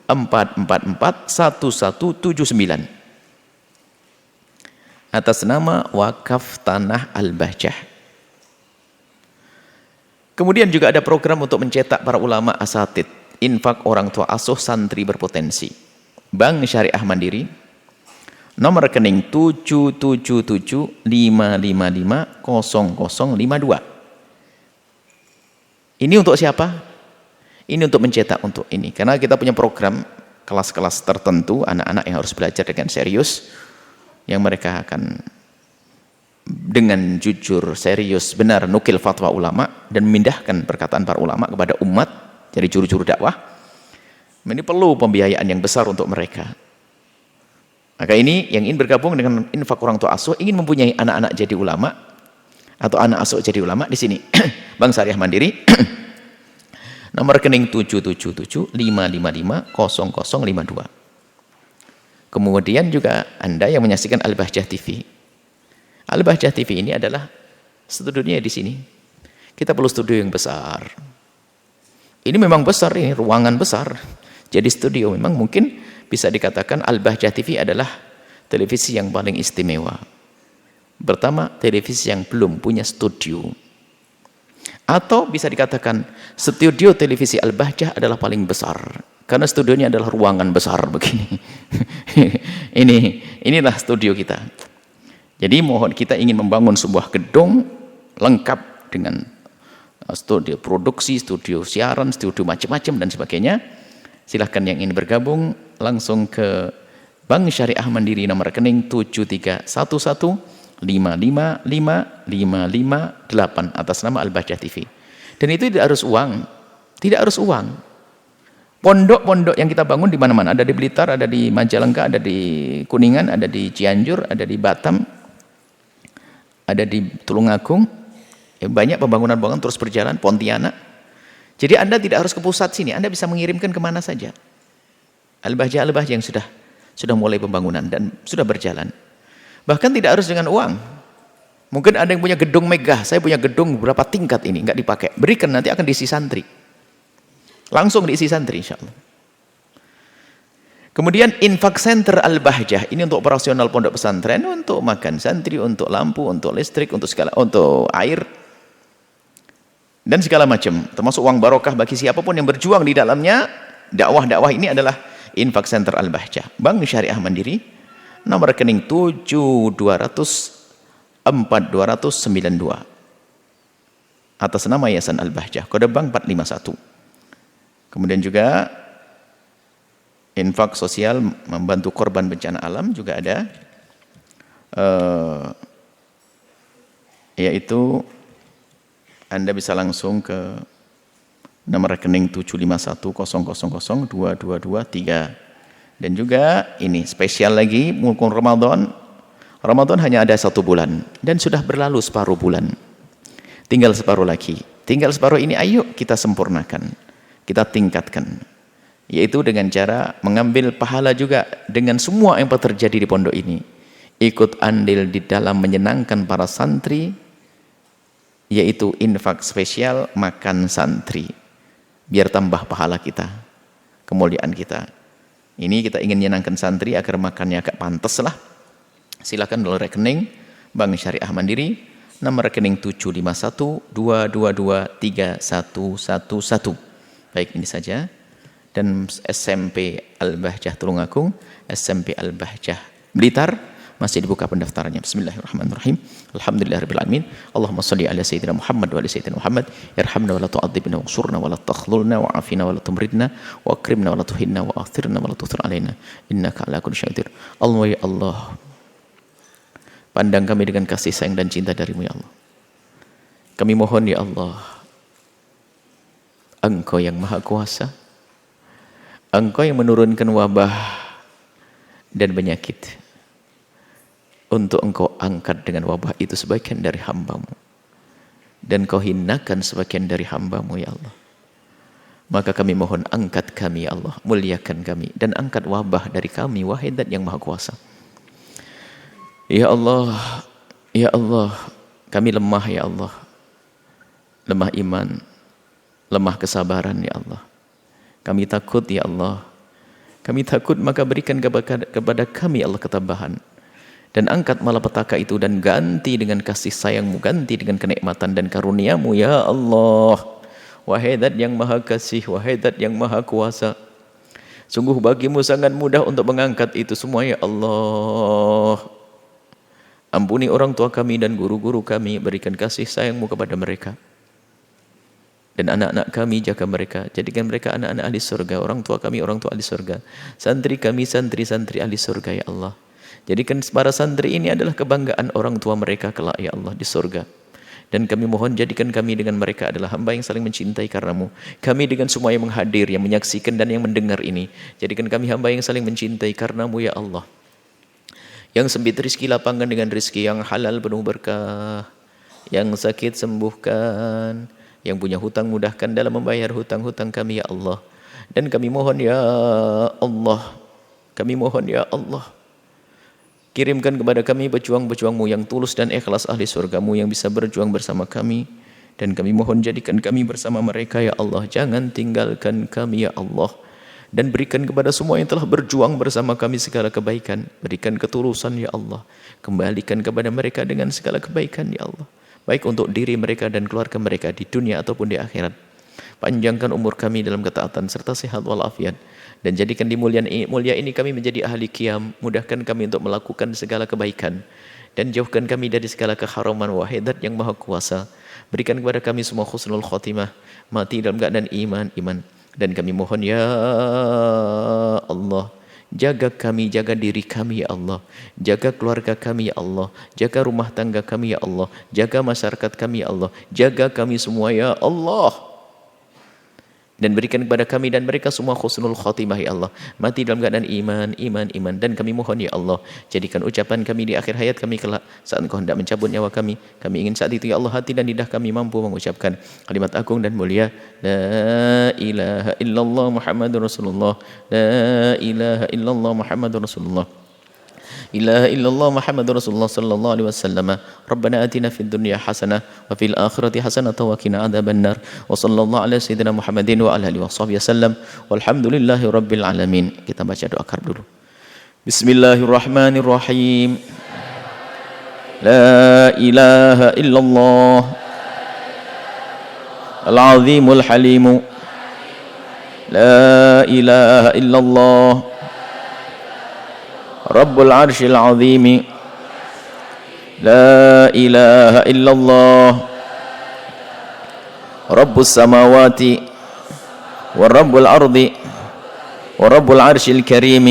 777-444-1179 atas nama Wakaf Tanah Al-Bahjah. Kemudian juga ada program untuk mencetak para ulama asatid, infak orang tua asuh santri berpotensi. Bank Syariah Mandiri nomor rekening 777-555-0052. Ini untuk siapa? Ini untuk mencetak untuk ini. Karena kita punya program kelas-kelas tertentu, anak-anak yang harus belajar dengan serius, yang mereka akan dengan jujur, serius, benar nukil fatwa ulama dan memindahkan perkataan para ulama kepada umat, jadi juru-juru dakwah. Ini perlu pembiayaan yang besar untuk mereka. Maka ini yang ingin bergabung dengan infak orang tua asuh, ingin mempunyai anak-anak jadi ulama atau anak asuh jadi ulama, di sini Bank Syariah Mandiri nomor rekening 777-555-0052. Kemudian juga Anda yang menyaksikan Al-Bahjah TV. Al-Bahjah TV ini adalah studionya di sini. Kita perlu studio yang besar. Ini memang besar, ini ruangan besar. Jadi studio memang mungkin bisa dikatakan Al-Bahjah TV adalah televisi yang paling istimewa. Pertama, televisi yang belum punya studio. Atau bisa dikatakan studio televisi Al-Bahjah adalah paling besar. Karena studionya adalah ruangan besar begini. Inilah studio kita. Jadi mohon, kita ingin membangun sebuah gedung lengkap dengan studio produksi, studio siaran, studio macam-macam dan sebagainya. Silahkan yang ingin bergabung langsung ke Bank Syariah Mandiri nomor rekening 731-555-5558 atas nama Al-Bahjah TV. Dan itu tidak harus uang. Tidak harus uang. Pondok-pondok yang kita bangun di mana-mana, ada di Blitar, ada di Majalengka, ada di Kuningan, ada di Cianjur, ada di Batam, ada di Tulungagung. Ya, banyak pembangunan-pembangunan terus berjalan, Pontianak. Jadi Anda tidak harus ke pusat sini, Anda bisa mengirimkan kemana saja. Al-Bahjah yang sudah mulai pembangunan dan sudah berjalan. Bahkan tidak harus dengan uang. Mungkin ada yang punya gedung megah, saya punya gedung berapa tingkat ini, nggak dipakai. Berikan, nanti akan diisi santri. Langsung diisi santri insya Allah. Kemudian infak center Al-Bahjah, ini untuk operasional pondok pesantren, untuk makan santri, untuk lampu, untuk listrik, untuk air, dan segala macam. Termasuk uang barokah bagi siapapun yang berjuang di dalamnya. Dakwah ini adalah infak center Al-Bahjah. Bank Syariah Mandiri, nomor rekening 7204292 atas nama Yayasan Al-Bahjah, kode bank 451. Kemudian juga infak sosial membantu korban bencana alam juga ada, yaitu Anda bisa langsung ke nomor rekening 75100022223. Dan juga ini spesial lagi, mumpung Ramadan hanya ada 1 bulan dan sudah berlalu separuh bulan, tinggal separuh lagi. Tinggal separuh ini ayo kita sempurnakan, kita tingkatkan, yaitu dengan cara mengambil pahala juga dengan semua yang terjadi di pondok ini, ikut andil di dalam menyenangkan para santri, yaitu infak spesial makan santri, biar tambah pahala kita, kemuliaan kita. Ini kita ingin menyenangkan santri agar makannya agak pantas lah. Silakan dolar rekening Bank Syariah Mandiri, nomor rekening 751222311. Baik, ini saja. Dan SMP Al-Bahjah Tulungagung, SMP Al-Bahjah Blitar masih dibuka pendaftarannya. Bismillahirrahmanirrahim. Alhamdulillahirabbil alamin. Allahumma shalli ala sayyidina Muhammad wa ala sayyidina Muhammad. Irhamna wa la tu'adzibna wansurna wa la takhlulna wa afina wa la tumridna wa akrimna wa la tuhinna wa athirna wa la tuthir alaina innaka ala kulli syai'in qadir. Allah ya Allah, pandang kami dengan kasih sayang dan cinta dari-Mu ya Allah. Kami mohon ya Allah, Engkau yang Maha Kuasa, Engkau yang menurunkan wabah dan penyakit, untuk Engkau angkat dengan wabah itu sebagian dari hamba-Mu, dan Kau hinakan sebagian dari hamba-Mu ya Allah. Maka kami mohon, angkat kami ya Allah, muliakan kami, dan angkat wabah dari kami, wahai Zat yang Maha Kuasa. Ya Allah, ya Allah, kami lemah ya Allah, lemah iman, lemah kesabaran ya Allah. Kami takut ya Allah, kami takut, maka berikan kepada kami Allah ketabahan, dan angkat malapetaka itu dan ganti dengan kasih sayang-Mu, ganti dengan kenikmatan dan karunia-Mu ya Allah. Wahai Zat yang Maha Kasih, wahai Zat yang Maha Kuasa, sungguh bagi-Mu sangat mudah untuk mengangkat itu semua ya Allah. Ampuni orang tua kami dan guru-guru kami, berikan kasih sayang-Mu kepada mereka. Dan anak-anak kami, jaga mereka, jadikan mereka anak-anak ahli surga. Orang tua kami, orang tua ahli surga. Santri kami, santri-santri ahli surga ya Allah. Jadikan para santri ini adalah kebanggaan orang tua mereka kelak ya Allah di surga. Dan kami mohon, jadikan kami dengan mereka adalah hamba yang saling mencintai karena-Mu. Kami dengan semua yang menghadir, yang menyaksikan dan yang mendengar ini, jadikan kami hamba yang saling mencintai karena-Mu ya Allah. Yang sempit rizki lapangkan dengan rizki yang halal penuh berkah, yang sakit sembuhkan, yang punya hutang mudahkan dalam membayar hutang-hutang kami ya Allah. Dan kami mohon ya Allah, kami mohon ya Allah, kirimkan kepada kami pejuang-pejuang-Mu yang tulus dan ikhlas ahli surga-Mu yang bisa berjuang bersama kami. Dan kami mohon, jadikan kami bersama mereka ya Allah. Jangan tinggalkan kami ya Allah. Dan berikan kepada semua yang telah berjuang bersama kami segala kebaikan. Berikan ketulusan ya Allah. Kembalikan kepada mereka dengan segala kebaikan ya Allah, baik untuk diri mereka dan keluarga mereka di dunia ataupun di akhirat. Panjangkan umur kami dalam ketaatan serta sehat walafiat. Dan jadikan di mulia ini kami menjadi ahli qiyam. Mudahkan kami untuk melakukan segala kebaikan, dan jauhkan kami dari segala keharaman, wahai Zat yang Maha Kuasa. Berikan kepada kami semua husnul khotimah, mati dalam keadaan iman. Dan kami mohon ya Allah, jaga kami, jaga diri kami ya Allah, jaga keluarga kami ya Allah, jaga rumah tangga kami ya Allah, jaga masyarakat kami ya Allah, jaga kami semua ya Allah. Dan berikan kepada kami dan mereka semua husnul khotimah ya Allah, mati dalam keadaan iman. Dan kami mohon ya Allah, jadikan ucapan kami di akhir hayat kami kelak, saat Engkau hendak mencabut nyawa kami ingin saat itu ya Allah hati dan lidah kami mampu mengucapkan kalimat agung dan mulia, la ilaha illallah Muhammadur Rasulullah, la ilaha illallah Muhammadur Rasulullah, ilaha illallah Muhammadur Rasulullah sallallahu alaihi wasallam. Rabbana atina fid dunya hasanah wa fil akhirati hasanah wa qina adzabannar. Wa sallallahu ala sayyidina Muhammadin wa ala alihi washabihi wasallam. Walhamdulillahi rabbil alamin. Kita baca doa karb dulu. Bismillahirrahmanirrahim. La ilaha illallah al-azimul halimu. La ilaha illallah Rabbul Arshil Azimi. La ilaha illallah Rabbus Samawati ورب الأرض ورب العرش الكريم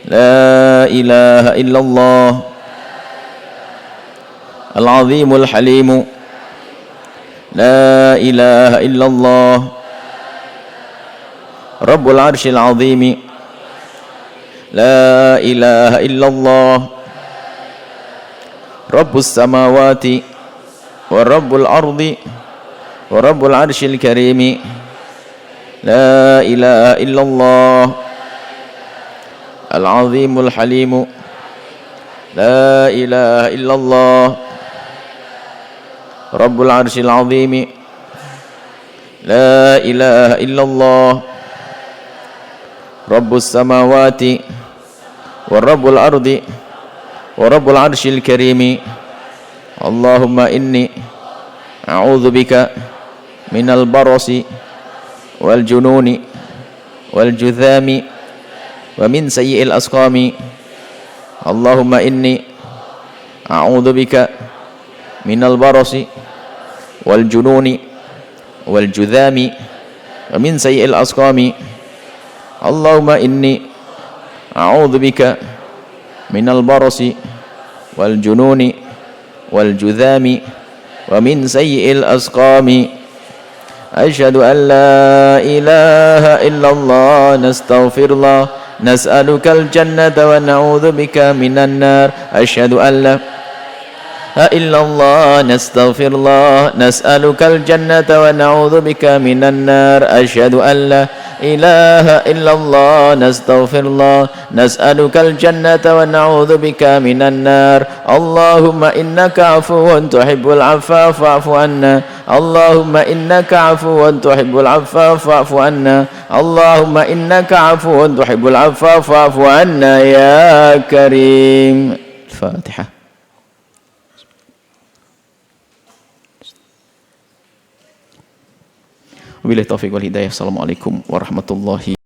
لا إله إلا الله العظيم الحليم لا إله إلا الله رب العرش العظيم لا إله إلا الله رب السماوات ورب الأرض ورب العرش الكريم لا إله إلا الله العظيم الحليم لا إله إلا الله رب العرش العظيم لا إله إلا الله رب السماوات ورب الأرض ورب العرش الكريم اللهم إني أعوذ بك من البرص والجنون والجذام ومن سيء الأسقام اللهم إني أعوذ بك من البرص والجنون والجذام ومن سيء الأسقام اللهم إني أعوذ بك من البرص والجنون والجذام ومن سيء الأسقام أشهد أن لا إله إلا الله نستغفر الله نسألك الجنة ونعوذ بك من النار أشهد أن لا إلا الله نستغفر الله نسألك الجنة ونعوذ بك من النار أشهد أن لا إله إلا الله نستغفر الله نسألك الجنة ونعوذ بك من النار اللهم إنك عفو تحب العفو فاعف عنا اللهم إنك عفو تحب العفو فاعف عنا اللهم إنك عفو تحب العفو فاعف عنا يا كريم الفاتحة Wabillahi taufiq wal hidayah. Assalamualaikum warahmatullahi